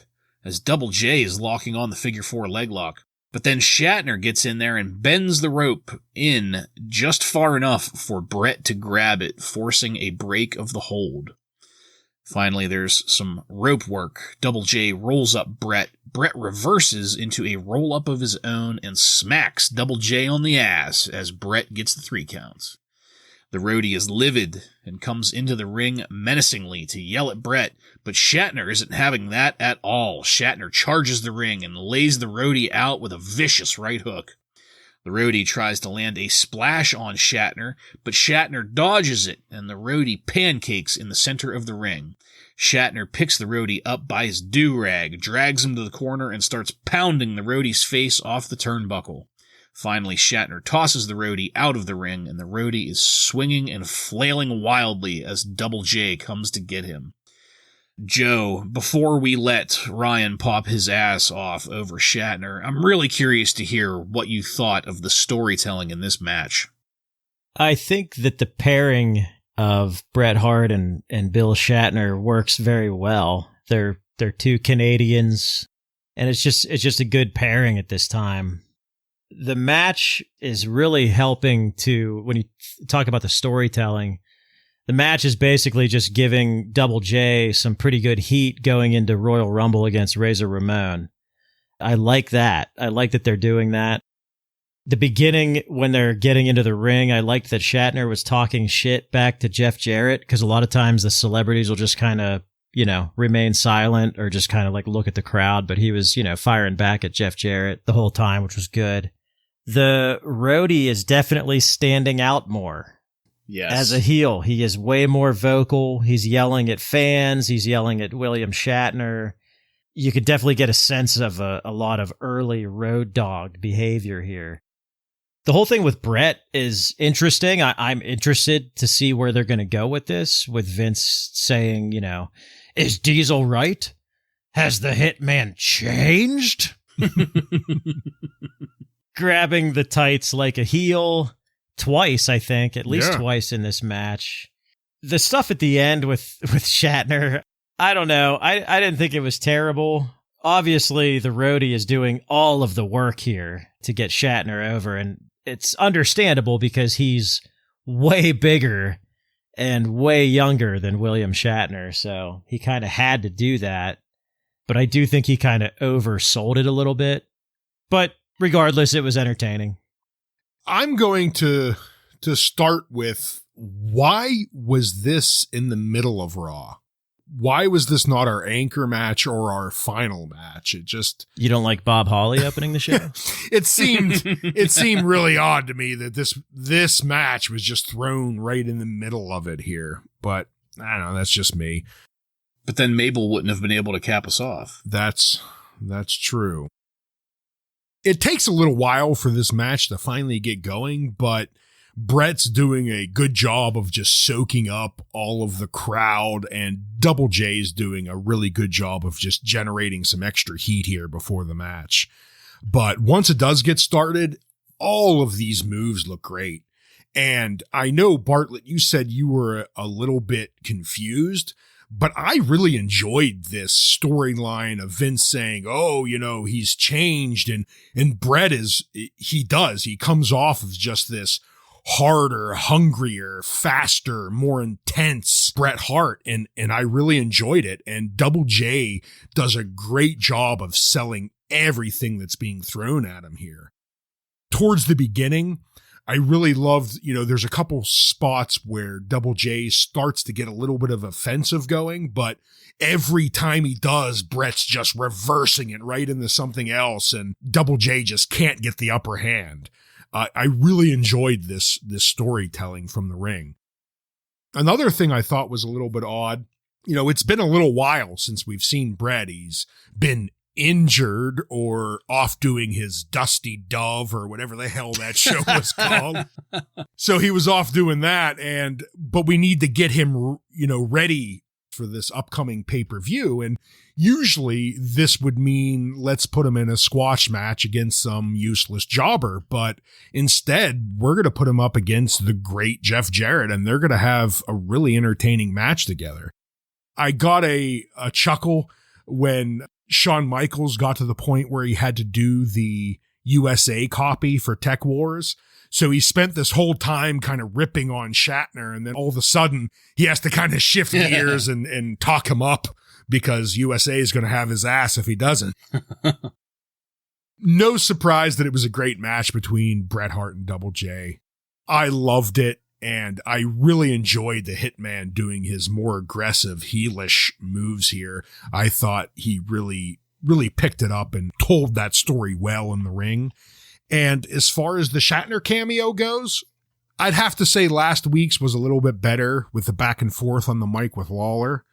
as Double J is locking on the figure four leg lock. But then Shatner gets in there and bends the rope in just far enough for Bret to grab it, forcing a break of the hold. Finally, there's some rope work. Double J rolls up Bret. Bret reverses into a roll-up of his own and smacks Double J on the ass as Bret gets the 3 counts. The Roadie is livid and comes into the ring menacingly to yell at Bret, but Shatner isn't having that at all. Shatner charges the ring and lays the Roadie out with a vicious right hook. The Roadie tries to land a splash on Shatner, but Shatner dodges it, and the Roadie pancakes in the center of the ring. Shatner picks the Roadie up by his do-rag, drags him to the corner, and starts pounding the Roadie's face off the turnbuckle. Finally, Shatner tosses the Roadie out of the ring, and the Roadie is swinging and flailing wildly as Double J comes to get him. Joe, before we let Ryan pop his ass off over Shatner, I'm really curious to hear what you thought of the storytelling in this match. I think that the pairing of Bret Hart and Bill Shatner works very well. They're two Canadians, and it's just a good pairing at this time. The match is really helping to, when you talk about the storytelling, the match is basically just giving Double J some pretty good heat going into Royal Rumble against Razor Ramon. I like that. I like that they're doing that. The beginning, when they're getting into the ring, I liked that Shatner was talking shit back to Jeff Jarrett, because a lot of times the celebrities will just kind of, remain silent or just kind of like look at the crowd, but he was, firing back at Jeff Jarrett the whole time, which was good. The Roadie is definitely standing out more. Yes. As a heel, he is way more vocal. He's yelling at fans. He's yelling at William Shatner. You could definitely get a sense of a lot of early Road Dogg behavior here. The whole thing with Bret is interesting. I'm interested to see where they're going to go with this, with Vince saying, is Diesel right? Has the hitman changed? Grabbing the tights like a heel twice, I think, at least twice in this match. The stuff at the end with Shatner, I don't know. I didn't think it was terrible. Obviously, the roadie is doing all of the work here to get Shatner over, and it's understandable because he's way bigger and way younger than William Shatner, so he kind of had to do that. But I do think he kind of oversold it a little bit. But regardless, it was entertaining. I'm going to start with, why was this in the middle of Raw? Why was this not our anchor match or our final match? It just... You don't like Bob Holly opening the show? It seemed really odd to me that this match was just thrown right in the middle of it here. But I don't know, that's just me. But then Mabel wouldn't have been able to cap us off. That's true. It takes a little while for this match to finally get going, but Brett's doing a good job of just soaking up all of the crowd, and Double J's doing a really good job of just generating some extra heat here before the match. But once it does get started, all of these moves look great. And I know, Bartlett, you said you were a little bit confused, but I really enjoyed this storyline of Vince saying, oh, he's changed. And Brett he comes off of just this harder, hungrier, faster, more intense Bret Hart. And I really enjoyed it. And Double J does a great job of selling everything that's being thrown at him here. Towards the beginning, I really loved, there's a couple spots where Double J starts to get a little bit of offensive going, but every time he does, Brett's just reversing it right into something else, and Double J just can't get the upper hand. I really enjoyed this storytelling from the ring. Another thing I thought was a little bit odd, it's been a little while since we've seen Bret. He's been injured or off doing his Dusty Dove or whatever the hell that show was called. So he was off doing that, but we need to get him, ready for this upcoming pay-per-view. And usually this would mean let's put him in a squash match against some useless jobber, but instead we're going to put him up against the great Jeff Jarrett, and they're going to have a really entertaining match together. I got a chuckle when Shawn Michaels got to the point where he had to do the USA copy for Tech Wars. So he spent this whole time kind of ripping on Shatner, and then all of a sudden he has to kind of shift gears and talk him up because USA is going to have his ass if he doesn't. No surprise that it was a great match between Bret Hart and Double J. I loved it, and I really enjoyed the Hitman doing his more aggressive heelish moves here. I thought he really, really picked it up and told that story well in the ring. And as far as the Shatner cameo goes, I'd have to say last week's was a little bit better with the back and forth on the mic with Lawler.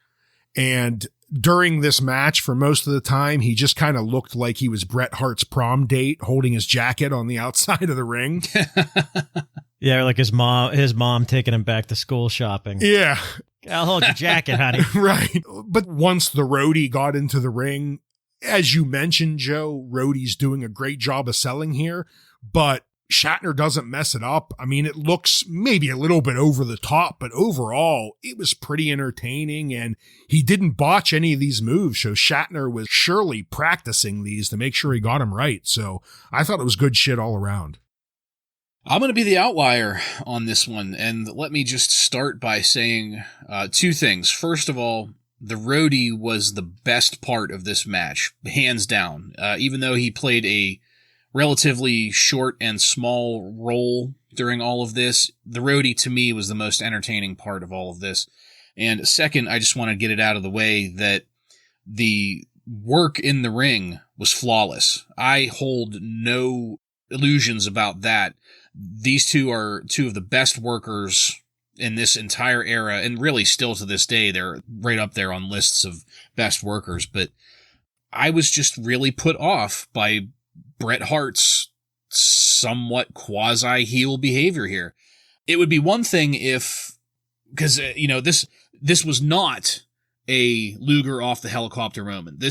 And during this match, for most of the time, he just kind of looked like he was Bret Hart's prom date holding his jacket on the outside of the ring. Yeah, like his mom taking him back to school shopping. Yeah. I'll hold your jacket, honey. Right. But once the roadie got into the ring, as you mentioned, Joe, Roadie's doing a great job of selling here, but Shatner doesn't mess it up. I mean, it looks maybe a little bit over the top, but overall, it was pretty entertaining, and he didn't botch any of these moves, so Shatner was surely practicing these to make sure he got them right. So I thought it was good shit all around. I'm going to be the outlier on this one, and let me just start by saying two things. First of all, the roadie was the best part of this match, hands down. Even though he played a relatively short and small role during all of this, the roadie to me was the most entertaining part of all of this. And second, I just want to get it out of the way that the work in the ring was flawless. I hold no illusions about that. These two are two of the best workers in this entire era, and really still to this day, they're right up there on lists of best workers. But I was just really put off by Bret Hart's somewhat quasi-heel behavior here. It would be one thing if, because, this was not a Luger off the helicopter moment.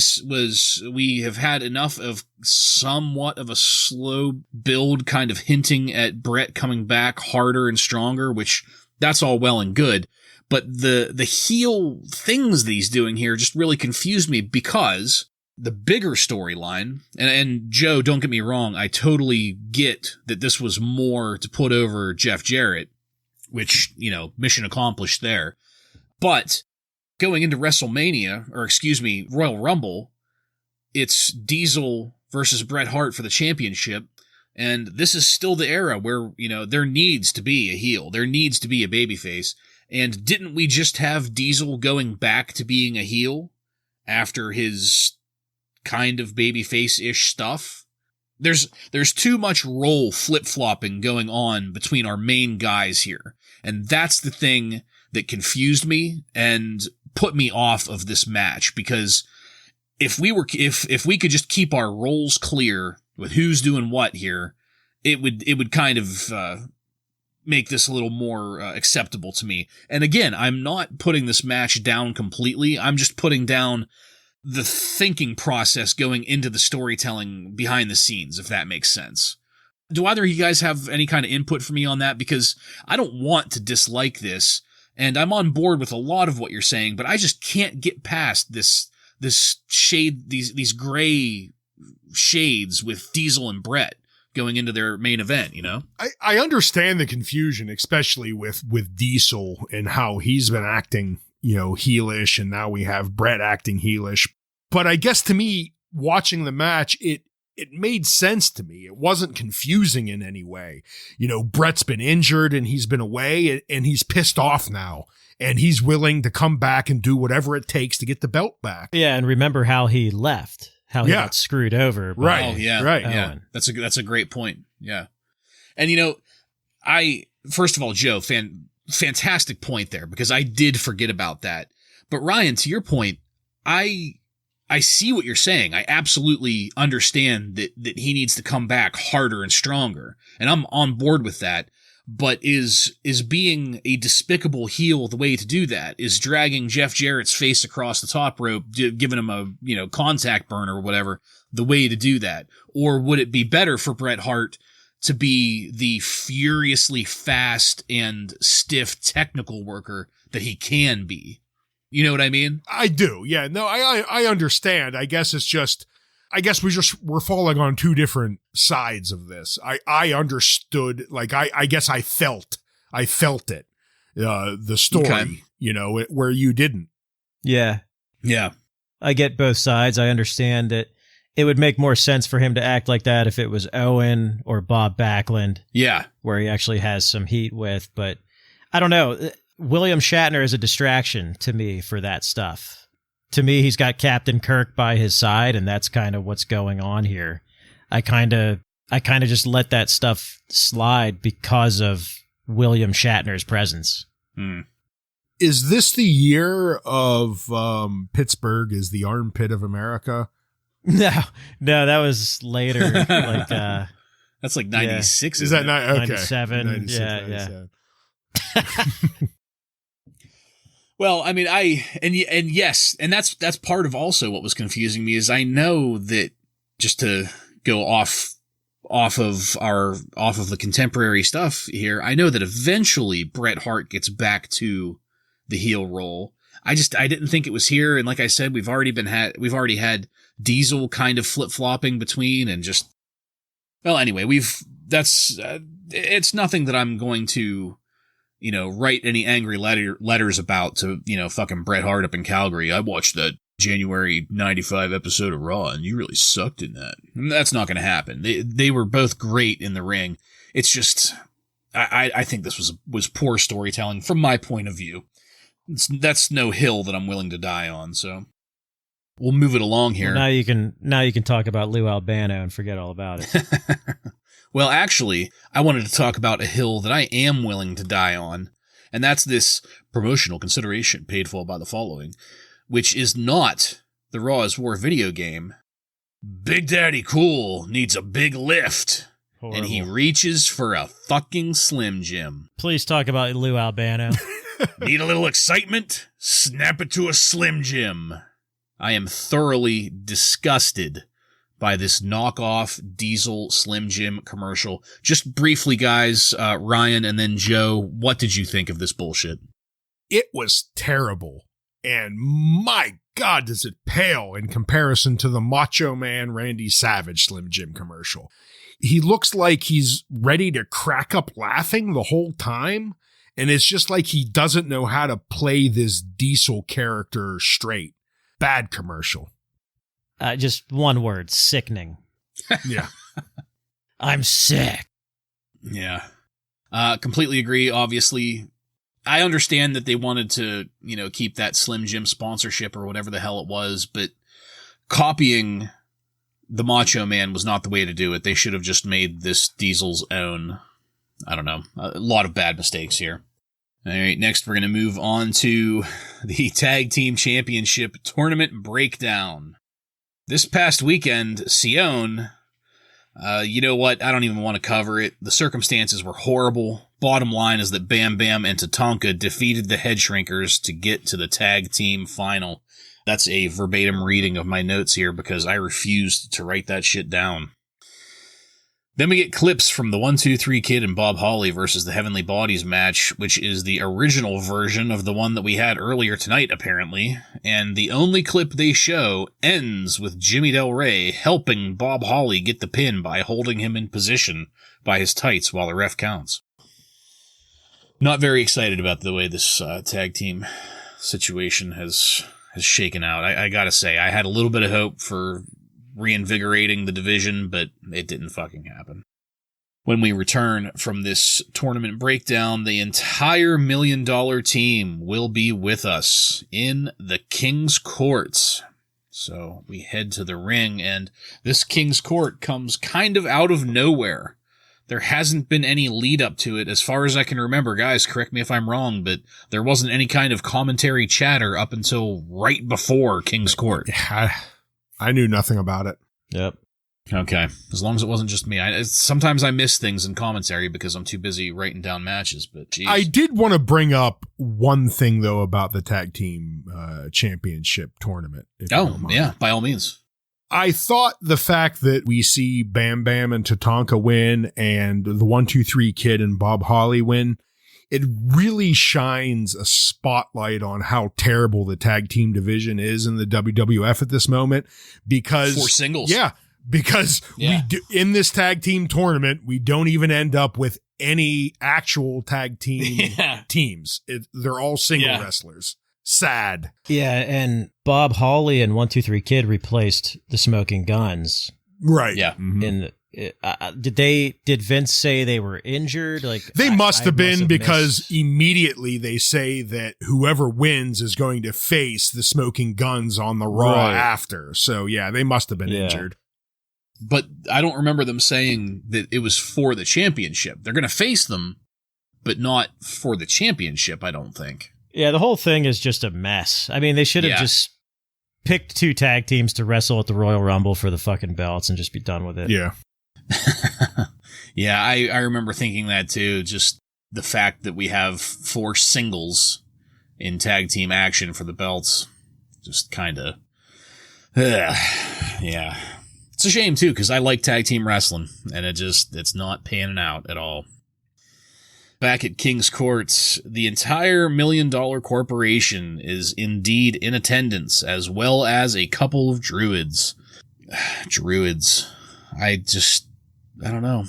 We have had enough of somewhat of a slow build, kind of hinting at Bret coming back harder and stronger, which that's all well and good. But the heel things that he's doing here just really confused me, because the bigger storyline, and Joe, don't get me wrong, I totally get that this was more to put over Jeff Jarrett, which, mission accomplished there. But going into Royal Rumble, it's Diesel versus Bret Hart for the championship. And this is still the era where, there needs to be a heel. There needs to be a babyface. And didn't we just have Diesel going back to being a heel after his kind of babyface-ish stuff? There's too much role flip-flopping going on between our main guys here. And that's the thing that confused me and put me off of this match, because if we could just keep our roles clear with who's doing what here, it would kind of make this a little more acceptable to me. And again, I'm not putting this match down completely. I'm just putting down the thinking process going into the storytelling behind the scenes, if that makes sense. Do either of you guys have any kind of input for me on that? Because I don't want to dislike this, and I'm on board with a lot of what you're saying, but I just can't get past this shade, these gray shades with Diesel and Bret going into their main event, I understand the confusion, especially with Diesel and how he's been acting, heelish, and now we have Bret acting heelish. But I guess to me, watching the match, it made sense to me. It wasn't confusing in any way. Bret's been injured and he's been away, and he's pissed off now, and he's willing to come back and do whatever it takes to get the belt back. Yeah, and remember how he left. How he got screwed over. Right. Oh, yeah. Right. Yeah. That's a great point. Yeah. And, first of all, Joe, fantastic point there, because I did forget about that. But Ryan, to your point, I see what you're saying. I absolutely understand that he needs to come back harder and stronger. And I'm on board with that. But is being a despicable heel the way to do that? Is dragging Jeff Jarrett's face across the top rope, giving him a, contact burn or whatever, the way to do that? Or would it be better for Bret Hart to be the furiously fast and stiff technical worker that he can be? You know what I mean? I do. Yeah. No, I understand. I guess we're falling on two different sides of this. I understood, I guess I felt it, the story, okay. Where you didn't. Yeah. Yeah. I get both sides. I understand that it would make more sense for him to act like that if it was Owen or Bob Backlund. Yeah. Where he actually has some heat with, but I don't know. William Shatner is a distraction to me for that stuff. To me, he's got Captain Kirk by his side, and that's kind of what's going on here. I kind of just let that stuff slide because of William Shatner's presence. Hmm. Is this the year of Pittsburgh is the armpit of America? No, that was later. That's like 96. Yeah. Is that not okay? 97? 96, yeah, 97. yeah. Well, I mean, yes, and that's part of also what was confusing me is I know that, just to go off of the contemporary stuff here, I know that eventually Bret Hart gets back to the heel role. I didn't think it was here, and like I said, we've already had Diesel kind of flip-flopping between, and just, well, anyway, it's nothing that I'm going to, write any angry letters about to, fucking Bret Hart up in Calgary. I watched that January 95 episode of Raw, and you really sucked in that. And that's not going to happen. They were both great in the ring. It's just, I think this was poor storytelling from my point of view. That's no hill that I'm willing to die on, so we'll move it along here. Well, now you can talk about Lou Albano and forget all about it. Well, actually, I wanted to talk about a hill that I am willing to die on, and that's this promotional consideration paid for by the following, which is not the Raw is War video game. Big Daddy Cool needs a big lift, Horrible. And he reaches for a fucking Slim Jim. Please talk about Lou Albano. Need a little excitement? Snap it to a Slim Jim. I am thoroughly disgusted by this knockoff Diesel Slim Jim commercial. Just briefly, guys, Ryan and then Joe, what did you think of this bullshit? It was terrible. And my God, does it pale in comparison to the Macho Man Randy Savage Slim Jim commercial. He looks like he's ready to crack up laughing the whole time. And it's just like he doesn't know how to play this Diesel character straight. Bad commercial. Just one word, sickening. Yeah. I'm sick. Yeah. Completely agree, obviously. I understand that they wanted to, keep that Slim Jim sponsorship or whatever the hell it was, but copying the Macho Man was not the way to do it. They should have just made this Diesel's own. I don't know. A lot of bad mistakes here. All right, next we're going to move on to the Tag Team Championship Tournament Breakdown. This past weekend, Sion, you know what? I don't even want to cover it. The circumstances were horrible. Bottom line is that Bam Bam and Tatanka defeated the Head Shrinkers to get to the tag team final. That's a verbatim reading of my notes here because I refused to write that shit down. Then we get clips from the 1-2-3 Kid and Bob Holly versus the Heavenly Bodies match, which is the original version of the one that we had earlier tonight, apparently. And the only clip they show ends with Jimmy Del Rey helping Bob Holly get the pin by holding him in position by his tights while the ref counts. Not very excited about the way this tag team situation has shaken out. I gotta say, I had a little bit of hope for reinvigorating the division, but it didn't fucking happen. When we return from this tournament breakdown, the entire $1 Million team will be with us in the King's Court. So we head to the ring, and this King's Court comes kind of out of nowhere. There hasn't been any lead up to it as far as I can remember. Guys, correct me if I'm wrong, but there wasn't any kind of commentary chatter up until right before King's Court. Yeah, I knew nothing about it. Yep. Okay. As long as it wasn't just me. Sometimes I miss things in commentary because I'm too busy writing down matches, but geez. I did want to bring up one thing, though, about the tag team championship tournament. Oh, yeah, by all means. I thought the fact that we see Bam Bam and Tatanka win and the 1-2-3 Kid and Bob Holly win, it really shines a spotlight on how terrible the tag team division is in the WWF at this moment. Because for singles. Yeah. Because we do, in this tag team tournament, we don't even end up with any actual tag team teams. They're all single wrestlers. Sad. Yeah, and Bob Holly and 1-2-3 Kid replaced the Smoking Guns. Right. Yeah. Mm-hmm. Did Vince say they were injured? Like they must have been, because immediately they say that whoever wins is going to face the Smoking Guns on the Raw after. So yeah, they must have been injured. But I don't remember them saying that it was for the championship. They're going to face them, but not for the championship, I don't think. Yeah, the whole thing is just a mess. I mean, they should have just picked two tag teams to wrestle at the Royal Rumble for the fucking belts and just be done with it. Yeah. Yeah, I remember thinking that too. Just the fact that we have 4 singles in tag team action for the belts. Just kind of... yeah. It's a shame too, because I like tag team wrestling, and it's not panning out at all. Back at King's Court, the entire $1 Million corporation is indeed in attendance, as well as a couple of druids. Druids. I don't know.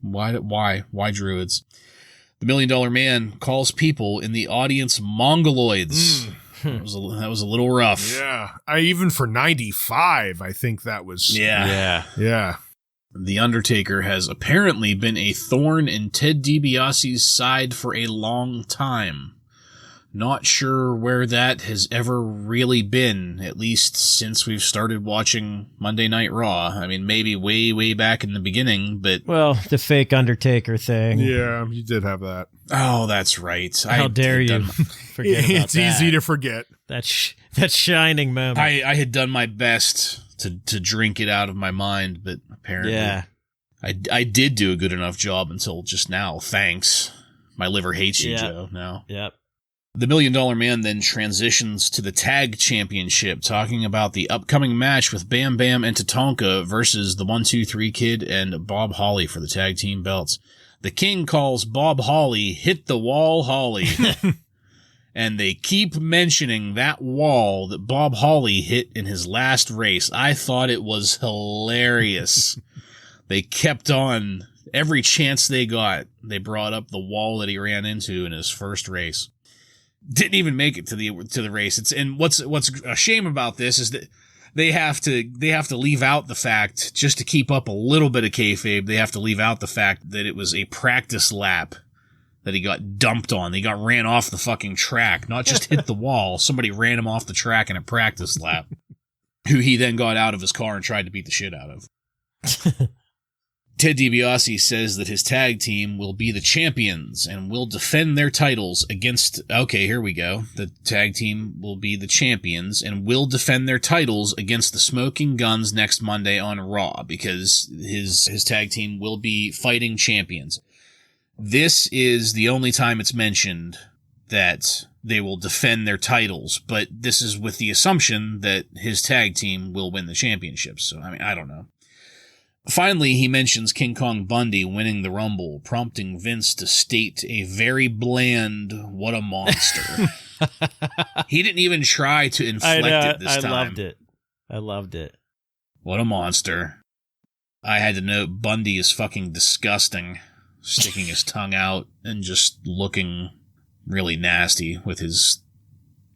Why druids? The $1 Million Man calls people in the audience mongoloids. That was a little rough. Yeah. Even for 95, I think that was... Yeah. The Undertaker has apparently been a thorn in Ted DiBiase's side for a long time. Not sure where that has ever really been, at least since we've started watching Monday Night Raw. I mean, maybe way, way back in the beginning, but... Well, the fake Undertaker thing. Yeah, you did have that. Oh, that's right. How dare you forget about It's easy to forget. That shining moment. I had done my best to drink it out of my mind, but apparently I did do a good enough job until just now. Thanks. My liver hates you, Joe, now. Yep. The $1 Million Man then transitions to the tag championship, talking about the upcoming match with Bam Bam and Tatanka versus the 1-2-3 Kid and Bob Holly for the tag team belts. The King calls Bob Holly Hit the Wall Holly. And they keep mentioning that wall that Bob Holly hit in his last race. I thought it was hilarious. They kept on, every chance they got, they brought up the wall that he ran into in his first race. Didn't even make it to the race. And what's a shame about this is that they have to leave out the fact, just to keep up a little bit of kayfabe, they have to leave out the fact that it was a practice lap that he got dumped on. He got ran off the fucking track, not just hit the wall. Somebody ran him off the track in a practice lap, who he then got out of his car and tried to beat the shit out of. Ted DiBiase says that his tag team will be the champions and will defend their titles against... Okay, here we go. The tag team will be the champions and will defend their titles against the Smoking Guns next Monday on Raw, because his tag team will be fighting champions. This is the only time it's mentioned that they will defend their titles, but this is with the assumption that his tag team will win the championships. So, I mean, I don't know. Finally, he mentions King Kong Bundy winning the Rumble, prompting Vince to state a very bland, "What a monster." He didn't even try to inflect it this time. I loved it. What a monster. I had to note Bundy is fucking disgusting, sticking his tongue out and just looking really nasty with his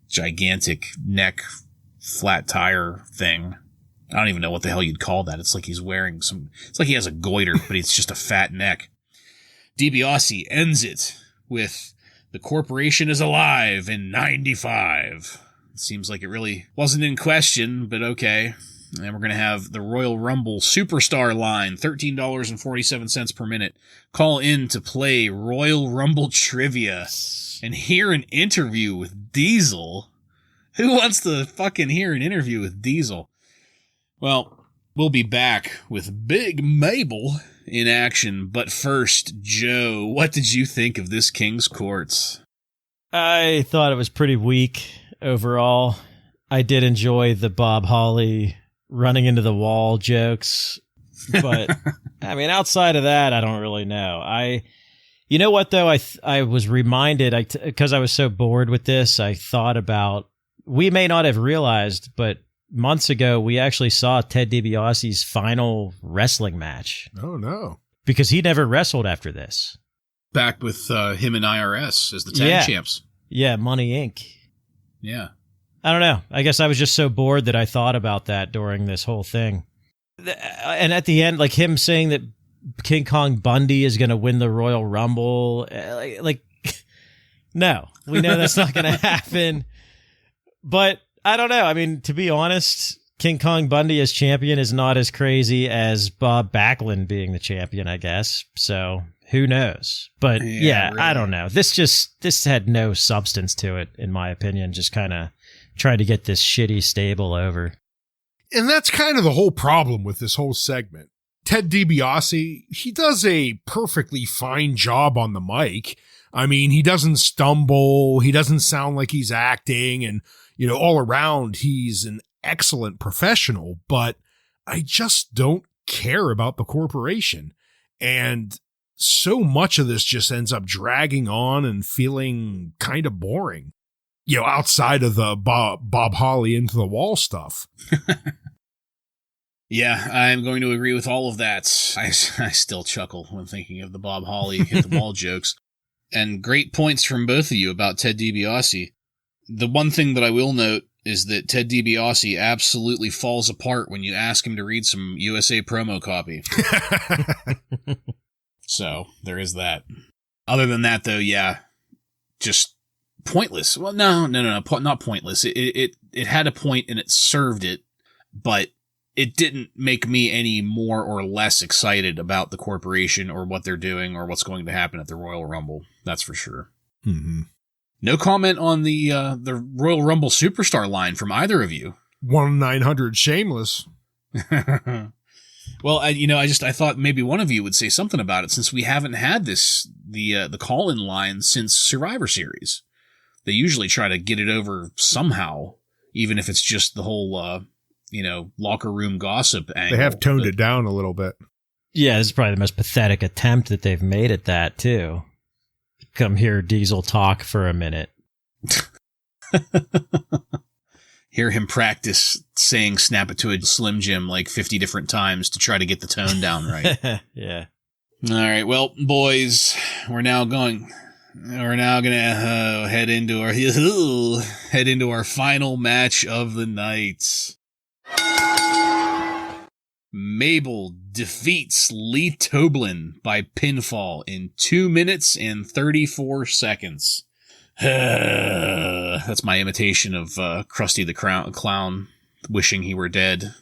gigantic neck flat tire thing. I don't even know what the hell you'd call that. It's like he's wearing it's like he has a goiter, but it's just a fat neck. DiBiase ends it with, "The corporation is alive in 95. It seems like it really wasn't in question, but okay. And we're going to have the Royal Rumble Superstar line, $13.47 per minute. Call in to play Royal Rumble trivia and hear an interview with Diesel. Who wants to fucking hear an interview with Diesel? Well, we'll be back with Big Mabel in action. But first, Joe, what did you think of this King's Courts? I thought it was pretty weak overall. I did enjoy the Bob Holly running into the wall jokes, but I mean, outside of that, I don't really know. You know what though? I was reminded, because I was so bored with this, I thought about, we may not have realized, but months ago, we actually saw Ted DiBiase's final wrestling match. Oh, no. Because he never wrestled after this. Back with him and IRS as the tag champs. Yeah, Money Inc. Yeah. I don't know. I guess I was just so bored that I thought about that during this whole thing. And at the end, like him saying that King Kong Bundy is going to win the Royal Rumble, like no, we know that's not going to happen. But I don't know. I mean, to be honest, King Kong Bundy as champion is not as crazy as Bob Backlund being the champion, I guess. So who knows? But yeah, really. I don't know. This had no substance to it, in my opinion. Just kind of tried to get this shitty stable over. And that's kind of the whole problem with this whole segment. Ted DiBiase, he does a perfectly fine job on the mic. I mean, he doesn't stumble. He doesn't sound like he's acting. And, you know, all around, he's an excellent professional. But I just don't care about the corporation. And so much of this just ends up dragging on and feeling kind of boring. You know, outside of the Bob Holly into the wall stuff. Yeah, I'm going to agree with all of that. I still chuckle when thinking of the Bob Holly hit the wall jokes. And great points from both of you about Ted DiBiase. The one thing that I will note is that Ted DiBiase absolutely falls apart when you ask him to read some USA promo copy. So, there is that. Other than that, though, yeah, just pointless. Well, no, not pointless. It had a point and it served it, but it didn't make me any more or less excited about the corporation or what they're doing or what's going to happen at the Royal Rumble. That's for sure. Mm-hmm. No comment on the Royal Rumble Superstar line from either of you. 1-900 Shameless. Well, I thought maybe one of you would say something about it since we haven't had the call-in line since Survivor Series. They usually try to get it over somehow, even if it's just the whole, locker room gossip angle. They have toned it down a little bit. Yeah, this is probably the most pathetic attempt that they've made at that, too. Come hear Diesel talk for a minute. Hear him practice saying snap it to a Slim Jim like 50 different times to try to get the tone down right. Yeah. All right, well, boys, we're now going to head into our final match of the night. Mabel defeats Lee Toblin by pinfall in 2 minutes and 34 seconds. That's my imitation of Krusty the Clown wishing he were dead.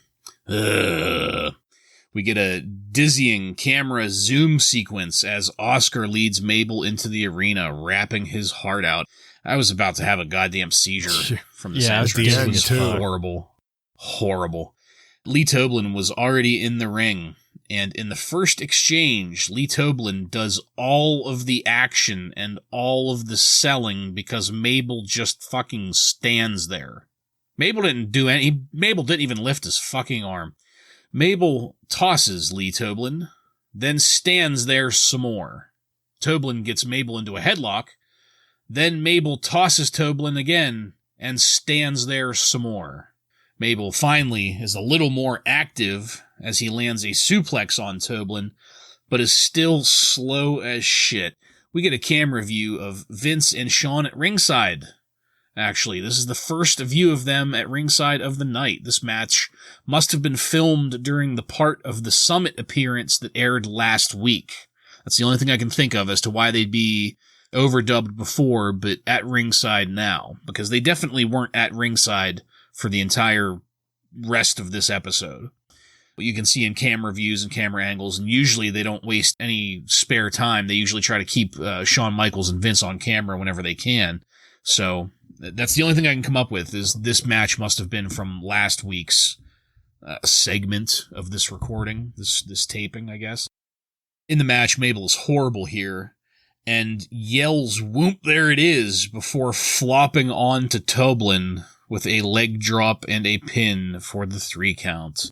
We get a dizzying camera zoom sequence as Oscar leads Mabel into the arena, rapping his heart out. I was about to have a goddamn seizure from this entrance. It was horrible. Horrible. Lee Toblin was already in the ring, and in the first exchange, Lee Toblin does all of the action and all of the selling because Mabel just fucking stands there. Mabel didn't even lift his fucking arm. Mabel tosses Lee Toblin, then stands there some more. Toblin gets Mabel into a headlock, then Mabel tosses Toblin again and stands there some more. Mabel finally is a little more active as he lands a suplex on Toblin, but is still slow as shit. We get a camera view of Vince and Shawn at ringside. Actually, this is the first view of them at ringside of the night. This match must have been filmed during the part of the Summit appearance that aired last week. That's the only thing I can think of as to why they'd be overdubbed before, but at ringside now, because they definitely weren't at ringside for the entire rest of this episode. You can see in camera views and camera angles, and usually they don't waste any spare time. They usually try to keep Shawn Michaels and Vince on camera whenever they can. So that's the only thing I can come up with, is this match must have been from last week's segment of this recording, this taping, I guess. In the match, Mabel is horrible here and yells, "Whoop, there it is," before flopping on to Toblin with a leg drop and a pin for the 3 count.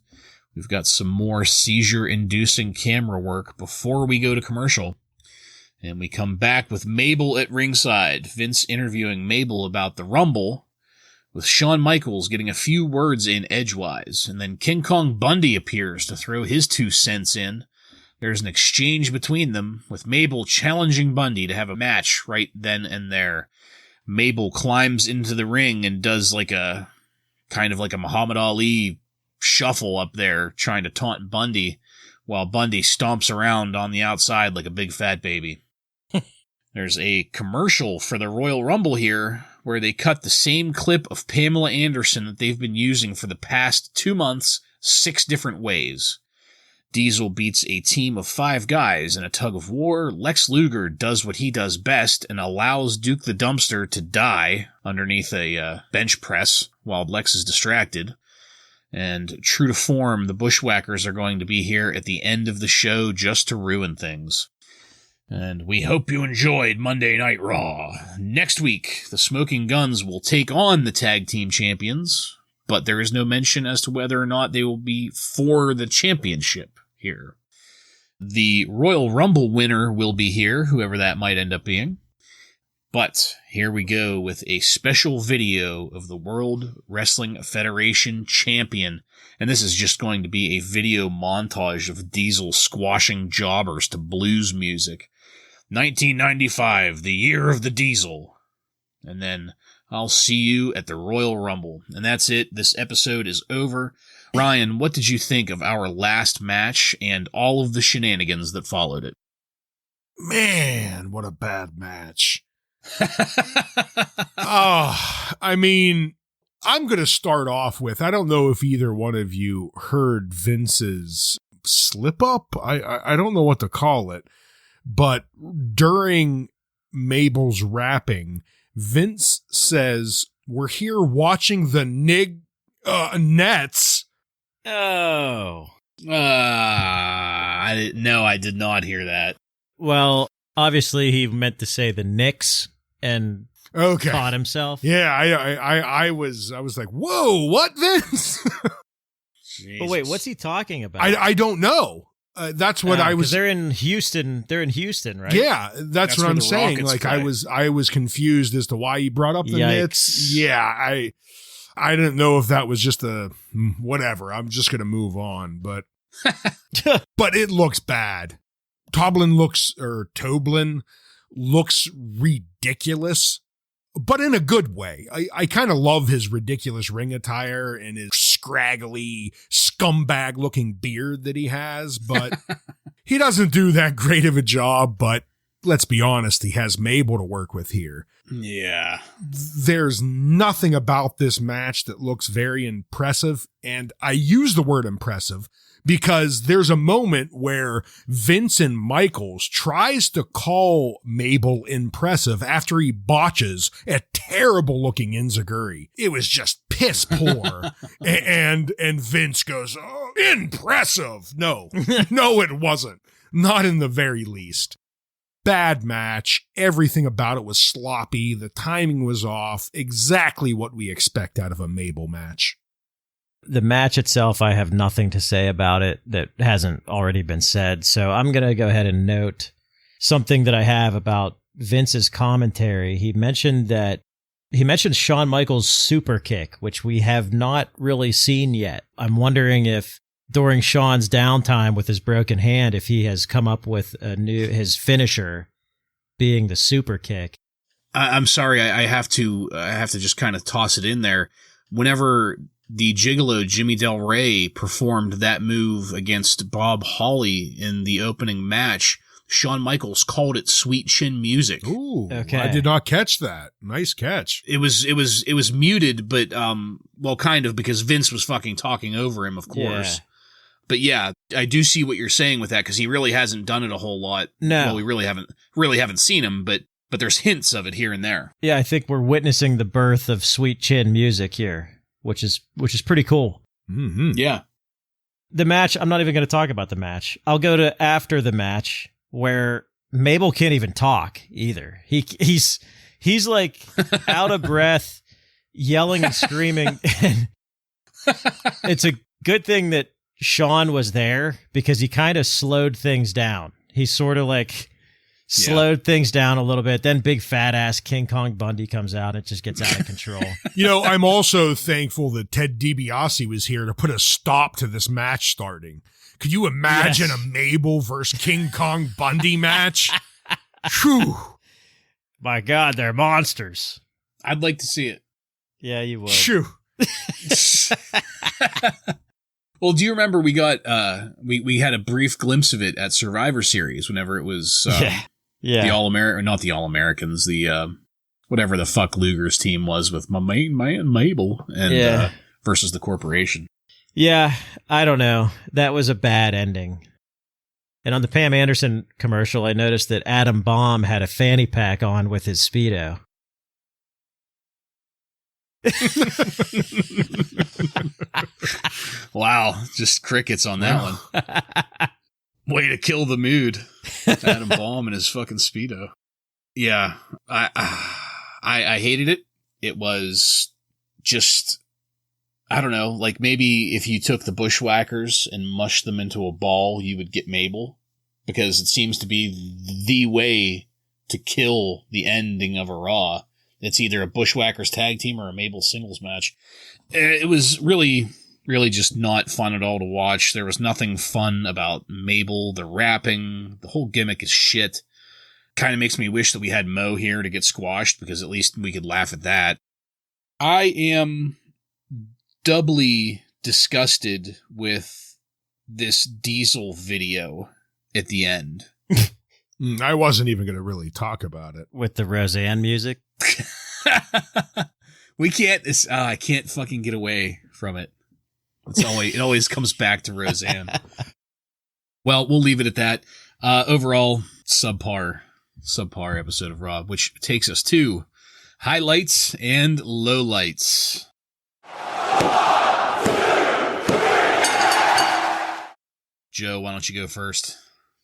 We've got some more seizure-inducing camera work before we go to commercial. And we come back with Mabel at ringside, Vince interviewing Mabel about the Rumble, with Shawn Michaels getting a few words in edgewise, and then King Kong Bundy appears to throw his 2 cents in. There's an exchange between them, with Mabel challenging Bundy to have a match right then and there. Mabel climbs into the ring and does kind of like a Muhammad Ali shuffle up there, trying to taunt Bundy, while Bundy stomps around on the outside like a big fat baby. There's a commercial for the Royal Rumble here, where they cut the same clip of Pamela Anderson that they've been using for the past 2 months, 6 different ways. Diesel beats a team of 5 guys in a tug of war. Lex Luger does what he does best and allows Duke the Dumpster to die underneath a bench press while Lex is distracted. And true to form, the Bushwhackers are going to be here at the end of the show just to ruin things. And we hope you enjoyed Monday Night Raw. Next week, the Smoking Guns will take on the Tag Team Champions, but there is no mention as to whether or not they will be for the championship here. The Royal Rumble winner will be here, whoever that might end up being. But here we go with a special video of the World Wrestling Federation champion. And this is just going to be a video montage of Diesel squashing jobbers to blues music. 1995, the year of the Diesel. And then I'll see you at the Royal Rumble. And that's it. This episode is over. Ryan, what did you think of our last match and all of the shenanigans that followed it? Man, what a bad match. I mean, I'm going to start off with, I don't know if either one of you heard Vince's slip up. I don't know what to call it, but during Mabel's rapping, Vince says, "We're here watching the Nets." Oh. I did not hear that. Well, obviously he meant to say the Knicks, and Okay. caught himself. Yeah, I was like, whoa, what, Vince? But wait, what's he talking about? I don't know. That's what I was. They're in Houston. They're in Houston, right? Yeah, that's what I'm saying. Rockets Like play. I was confused as to why he brought up the Yikes. Knicks. Yeah, I didn't know if that was just a whatever. I'm just gonna move on, but but it looks bad. Toblin looks ridiculous, but in a good way. I kind of love his ridiculous ring attire and his scraggly scumbag looking beard that he has, but he doesn't do that great of a job. But let's be honest, he has Mabel to work with here. Yeah. There's nothing about this match that looks very impressive. And I use the word impressive because there's a moment where Vincent Michaels tries to call Mabel impressive after he botches a terrible looking enziguri. It was just piss poor. and Vince goes, oh, impressive. No, it wasn't. Not in the very least. Bad match. Everything about it was sloppy. The timing was off. Exactly what we expect out of a Mabel match. The match itself, I have nothing to say about it that hasn't already been said. So I'm going to go ahead and note something that I have about Vince's commentary. He mentioned Shawn Michaels' super kick, which we have not really seen yet. I'm wondering if during Shawn's downtime with his broken hand, if he has come up with his finisher being the super kick. I'm sorry. I have to just kind of toss it in there. Whenever the Gigolo Jimmy Del Rey performed that move against Bob Holly in the opening match, Shawn Michaels called it sweet chin music. Ooh, okay. I did not catch that. Nice catch. It was muted, but well, kind of, because Vince was fucking talking over him, of course. Yeah. But yeah, I do see what you're saying with that, because he really hasn't done it a whole lot. No. Well, we really haven't seen him, but there's hints of it here and there. Yeah, I think we're witnessing the birth of sweet chin music here, which is pretty cool. Mm-hmm. Yeah. The match, I'm not even going to talk about the match. I'll go to after the match, where Mabel can't even talk either. He's like out of breath, yelling and screaming. And it's a good thing that Shawn was there, because he kind of slowed things down. He sort of like slowed things down a little bit. Then big fat ass King Kong Bundy comes out. It just gets out of control. You know, I'm also thankful that Ted DiBiase was here to put a stop to this match starting. Could you imagine a Mabel versus King Kong Bundy match? Whew. My God, they're monsters. I'd like to see it. Yeah, you would. Phew. Well, do you remember we got we had a brief glimpse of it at Survivor Series whenever it was the All-American, not the All-Americans, the whatever the fuck Luger's team was with my main man Mabel and versus the Corporation. Yeah, I don't know. That was a bad ending. And on the Pam Anderson commercial, I noticed that Adam Bomb had a fanny pack on with his Speedo. Wow, just crickets on that one. Way to kill the mood. Adam Bomb and his fucking Speedo. Yeah, I hated it. It was just, I don't know, like maybe if you took the Bushwhackers and mushed them into a ball, you would get Mabel, because it seems to be the way to kill the ending of a Raw. It's either a Bushwhackers tag team or a Mabel singles match. It was really just not fun at all to watch. There was nothing fun about Mabel. The rapping, the whole gimmick is shit. Kind of makes me wish that we had Mo here to get squashed, because at least we could laugh at that. I am doubly disgusted with this Diesel video at the end. I wasn't even going to really talk about it. With the Roseanne music? We can't. I can't fucking get away from it. It always comes back to Roseanne. Well, we'll leave it at that. Overall, subpar episode of Raw, which takes us to highlights and lowlights. Joe, why don't you go first?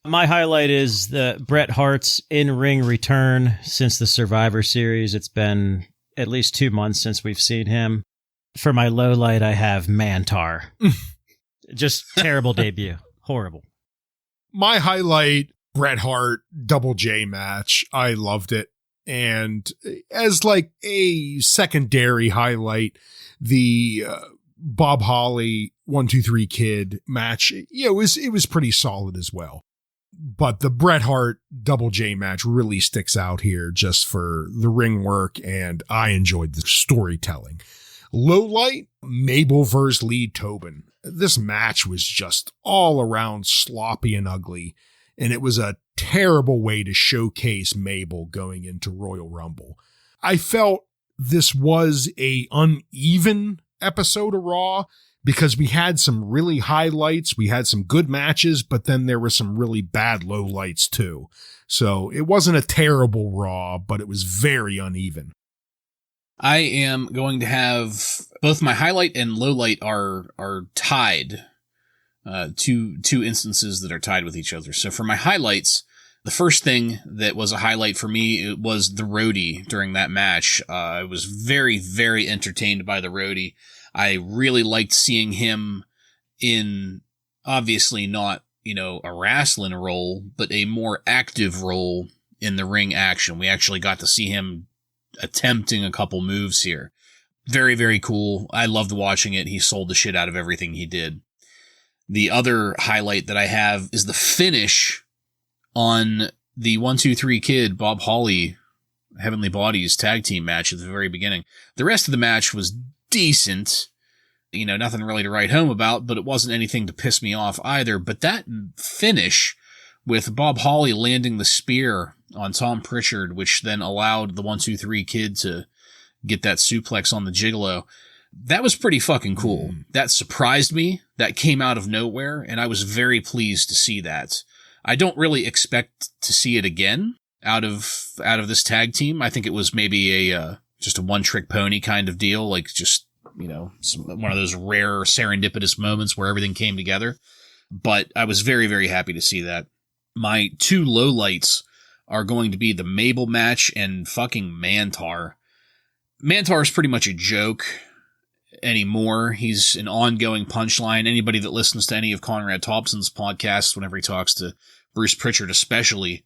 My highlight is the Bret Hart's in-ring return since the Survivor Series. It's been at least 2 months since we've seen him. For my low light, I have Mantaur. Just terrible debut. Horrible. My highlight, Bret Hart Double J match. I loved it. And as like a secondary highlight, the Bob Holly 1-2-3 Kid match, it was pretty solid as well. But the Bret Hart Double J match really sticks out here just for the ring work, and I enjoyed the storytelling. Low light, Mabel versus Lee Tobin. This match was just all around sloppy and ugly, and it was a terrible way to showcase Mabel going into Royal Rumble. I felt this was a uneven episode of Raw because we had some really highlights, we had some good matches, but then there were some really bad lowlights too. So it wasn't a terrible Raw, but it was very uneven. I am going to have both my highlight and lowlight are tied, two instances that are tied with each other. So for my highlights, the first thing that was a highlight for me was the roadie during that match. I was very, very entertained by the roadie. I really liked seeing him in, obviously not, a wrestling role, but a more active role in the ring action. We actually got to see him attempting a couple moves here. Very, very cool. I loved watching it. He sold the shit out of everything he did. The other highlight that I have is the finish on the 1-2-3 Kid Bob Holly Heavenly Bodies tag team match at the very beginning. The rest of the match was decent. Nothing really to write home about, but it wasn't anything to piss me off either. But that finish with Bob Holly landing the spear on Tom Pritchard, which then allowed the 1-2-3 Kid to get that suplex on the Gigolo, that was pretty fucking cool. That surprised me. That came out of nowhere, and I was very pleased to see that. I don't really expect to see it again out of this tag team. I think it was maybe just a one-trick pony kind of deal, like just, one of those rare serendipitous moments where everything came together. But I was very, very happy to see that. My two lowlights are going to be the Mabel match and fucking Mantaur. Mantaur is pretty much a joke anymore. He's an ongoing punchline. Anybody that listens to any of Conrad Thompson's podcasts, whenever he talks to Bruce Pritchard especially,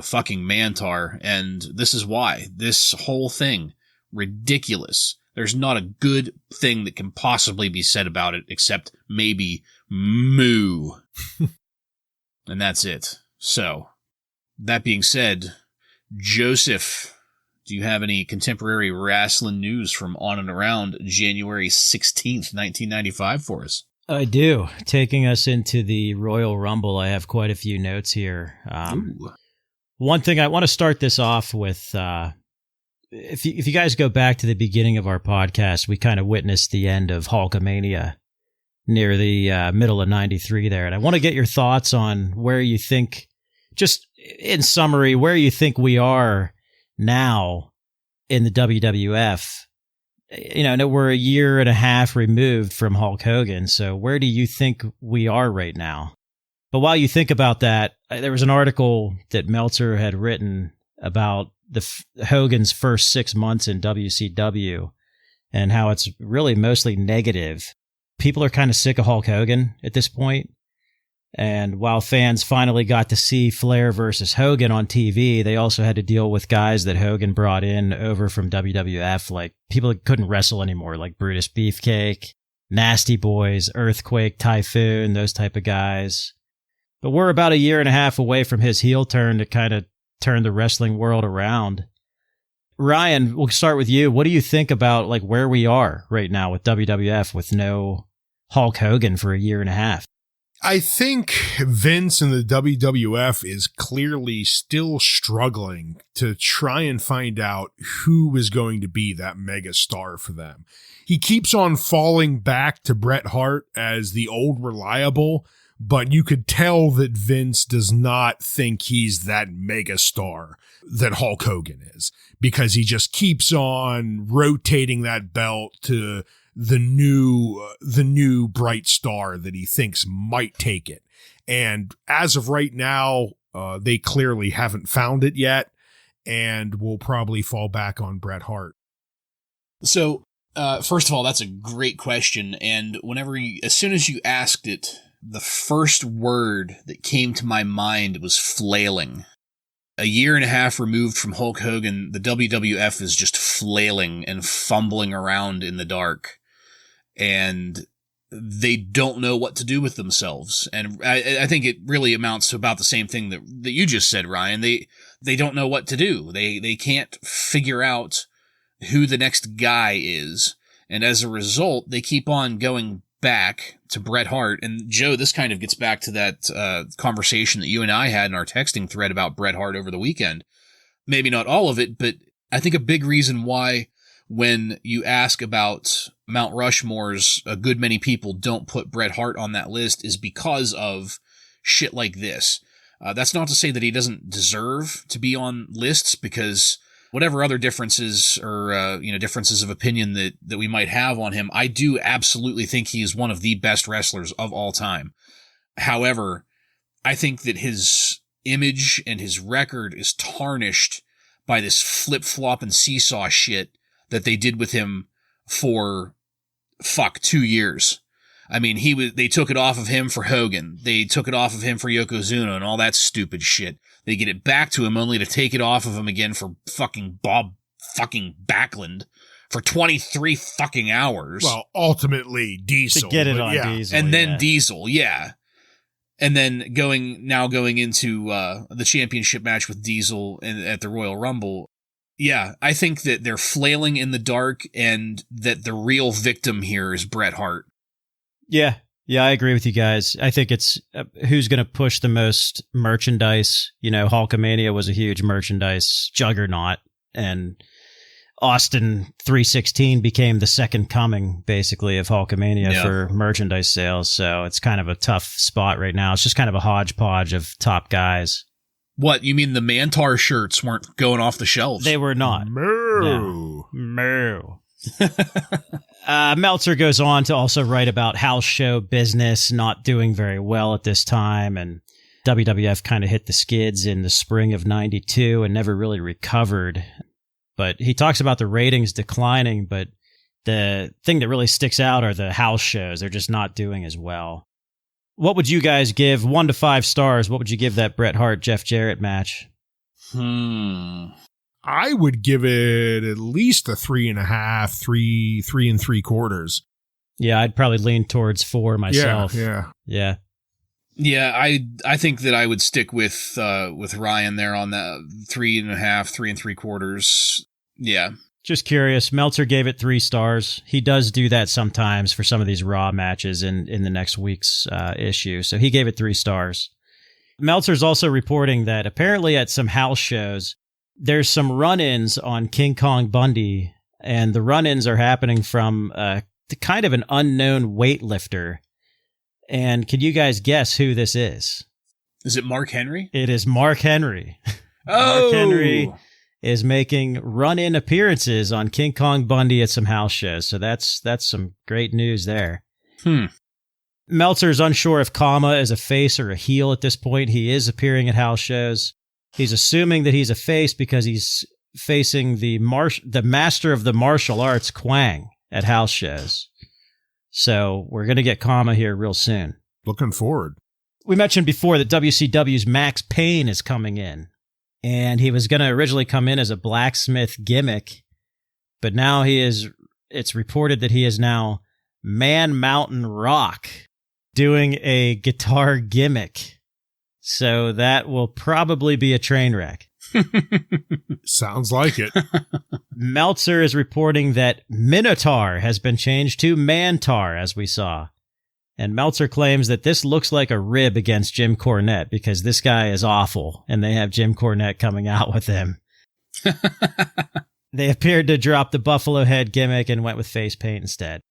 fucking Mantaur. And this is why. This whole thing, ridiculous. There's not a good thing that can possibly be said about it except maybe moo. And that's it. So, that being said, Joseph, do you have any contemporary wrestling news from on and around January 16th, 1995 for us? I do. Taking us into the Royal Rumble, I have quite a few notes here. One thing I want to start this off with, if you guys go back to the beginning of our podcast, we kind of witnessed the end of Hulkamania near the middle of 93 there. And I want to get your thoughts on where you think, just in summary, where you think we are now in the WWF. We're a year and a half removed from Hulk Hogan. So where do you think we are right now? But while you think about that, there was an article that Meltzer had written about Hogan's first 6 months in WCW and how it's really mostly negative. People are kind of sick of Hulk Hogan at this point. And while fans finally got to see Flair versus Hogan on TV, they also had to deal with guys that Hogan brought in over from WWF, like people that couldn't wrestle anymore, like Brutus Beefcake, Nasty Boys, Earthquake, Typhoon, those type of guys. But we're about a year and a half away from his heel turn to kind of turn the wrestling world around. Ryan, we'll start with you. What do you think about like where we are right now with WWF with no Hulk Hogan for a year and a half? I think Vince and the WWF is clearly still struggling to try and find out who is going to be that mega star for them. He keeps on falling back to Bret Hart as the old reliable, but you could tell that Vince does not think he's that mega star that Hulk Hogan is, because he just keeps on rotating that belt to the new bright star that he thinks might take it. And as of right now, they clearly haven't found it yet and will probably fall back on Bret Hart. So, first of all, that's a great question. And as soon as you asked it, the first word that came to my mind was flailing. A year and a half removed from Hulk Hogan, the WWF is just flailing and fumbling around in the dark. And they don't know what to do with themselves. And I think it really amounts to about the same thing that you just said, Ryan. They don't know what to do. They can't figure out who the next guy is. And as a result, they keep on going back to Bret Hart. And Joe, this kind of gets back to that conversation that you and I had in our texting thread about Bret Hart over the weekend. Maybe not all of it, but I think a big reason why when you ask about Mount Rushmores, a good many people don't put Bret Hart on that list is because of shit like this. That's not to say that he doesn't deserve to be on lists, because whatever other differences or differences of opinion that we might have on him, I do absolutely think he is one of the best wrestlers of all time. However, I think that his image and his record is tarnished by this flip-flop and seesaw shit that they did with him for 2 years. I mean, they took it off of him for Hogan. They took it off of him for Yokozuna and all that stupid shit. They get it back to him only to take it off of him again for fucking Bob fucking Backlund for 23 fucking hours. Well, ultimately Diesel. To get it on Diesel. And then Diesel, yeah. And then going into the championship match with Diesel at the Royal Rumble. Yeah, I think that they're flailing in the dark and that the real victim here is Bret Hart. Yeah, I agree with you guys. I think it's who's going to push the most merchandise. Hulkamania was a huge merchandise juggernaut, and Austin 316 became the second coming, basically, of Hulkamania for merchandise sales. So it's kind of a tough spot right now. It's just kind of a hodgepodge of top guys. What, you mean the Mantaur shirts weren't going off the shelves? They were not. Moo. Moo. Meltzer goes on to also write about house show business not doing very well at this time, and WWF kind of hit the skids in the spring of '92 and never really recovered. But he talks about the ratings declining, but the thing that really sticks out are the house shows. They're just not doing as well. What would you guys give 1 to 5 stars? What would you give that Bret Hart Jeff Jarrett match? I would give it at least a 3.5, 3 3/3. Yeah, I'd probably lean towards 4 myself. Yeah. Yeah, I think that I would stick with Ryan there on the 3.5, 3 3/4. Yeah. Just curious. Meltzer gave it 3 stars. He does do that sometimes for some of these Raw matches in the next week's issue. So he gave it 3 stars. Meltzer's also reporting that apparently at some house shows, there's some run-ins on King Kong Bundy, and the run-ins are happening from kind of an unknown weightlifter. And can you guys guess who this is? Is it Mark Henry? It is Mark Henry. Oh! Mark Henry is making run-in appearances on King Kong Bundy at some house shows. So that's some great news there. Meltzer's unsure if Kama is a face or a heel at this point. He is appearing at house shows. He's assuming that he's a face because he's facing the master of the martial arts, Kwang, at house shows. So we're going to get Kama here real soon. Looking forward. We mentioned before that WCW's Max Payne is coming in. And he was going to originally come in as a blacksmith gimmick, but now it's reported that he is now Man Mountain Rock doing a guitar gimmick. So that will probably be a train wreck. Sounds like it. Meltzer is reporting that Minotaur has been changed to Mantaur, as we saw. And Meltzer claims that this looks like a rib against Jim Cornette because this guy is awful, and they have Jim Cornette coming out with him. They appeared to drop the buffalo head gimmick and went with face paint instead.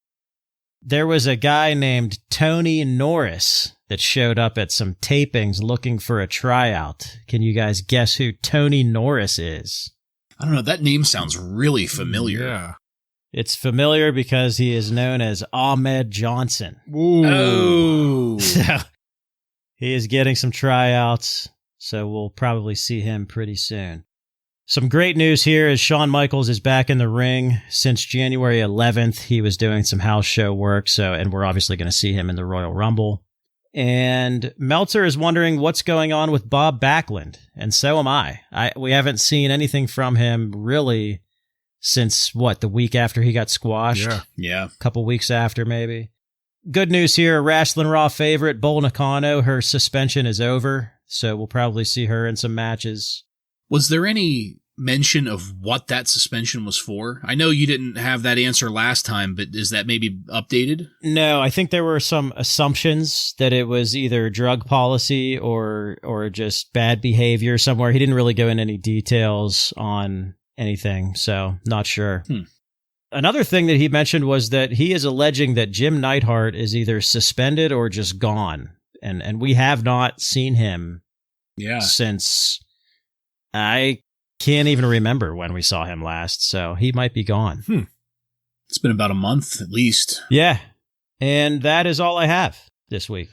There was a guy named Tony Norris that showed up at some tapings looking for a tryout. Can you guys guess who Tony Norris is? I don't know. That name sounds really familiar. Yeah. It's familiar because he is known as Ahmed Johnson. Ooh. Oh. So, He is getting some tryouts, so we'll probably see him pretty soon. Some great news here is Shawn Michaels is back in the ring. Since January 11th, he was doing some house show work, and we're obviously going to see him in the Royal Rumble. And Meltzer is wondering what's going on with Bob Backlund, and so am I. We haven't seen anything from him really since, the week after he got squashed? Yeah. A couple weeks after, maybe. Good news here, Wrasslin Raw favorite, Bull Nakano, her suspension is over, so we'll probably see her in some matches. Was there any mention of what that suspension was for? I know you didn't have that answer last time, but is that maybe updated? No, I think there were some assumptions that it was either drug policy or just bad behavior somewhere. He didn't really go into any details on anything, so not sure. Another thing that he mentioned was that he is alleging that Jim Neidhart is either suspended or just gone, and we have not seen him since... I can't even remember when we saw him last, so he might be gone. It's been about a month at least. Yeah, and that is all I have this week.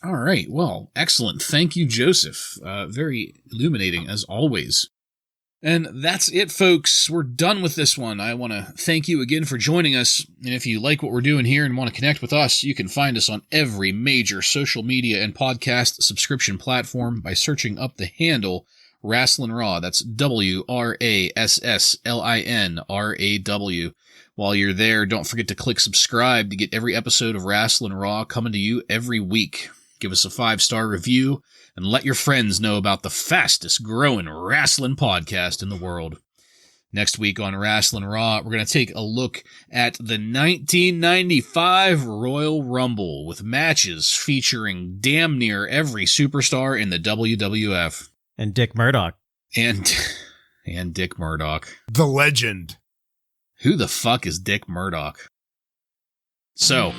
All right, well, excellent. Thank you, Joseph. Very illuminating, as always. And that's it, folks. We're done with this one. I want to thank you again for joining us. And if you like what we're doing here and want to connect with us, you can find us on every major social media and podcast subscription platform by searching up the handle Wrasslin Raw. That's WRASSLINRAW. While you're there, don't forget to click subscribe to get every episode of Wrasslin Raw coming to you every week. Give us a 5-star review and let your friends know about the fastest growing wrestling podcast in the world. Next week on Wrasslin Raw, we're going to take a look at the 1995 Royal Rumble with matches featuring damn near every superstar in the WWF. And Dick Murdoch. And Dick Murdoch. The legend. Who the fuck is Dick Murdoch? So,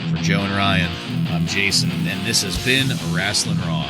for Joe and Ryan, I'm Jason, and this has been Wrasslin Raw.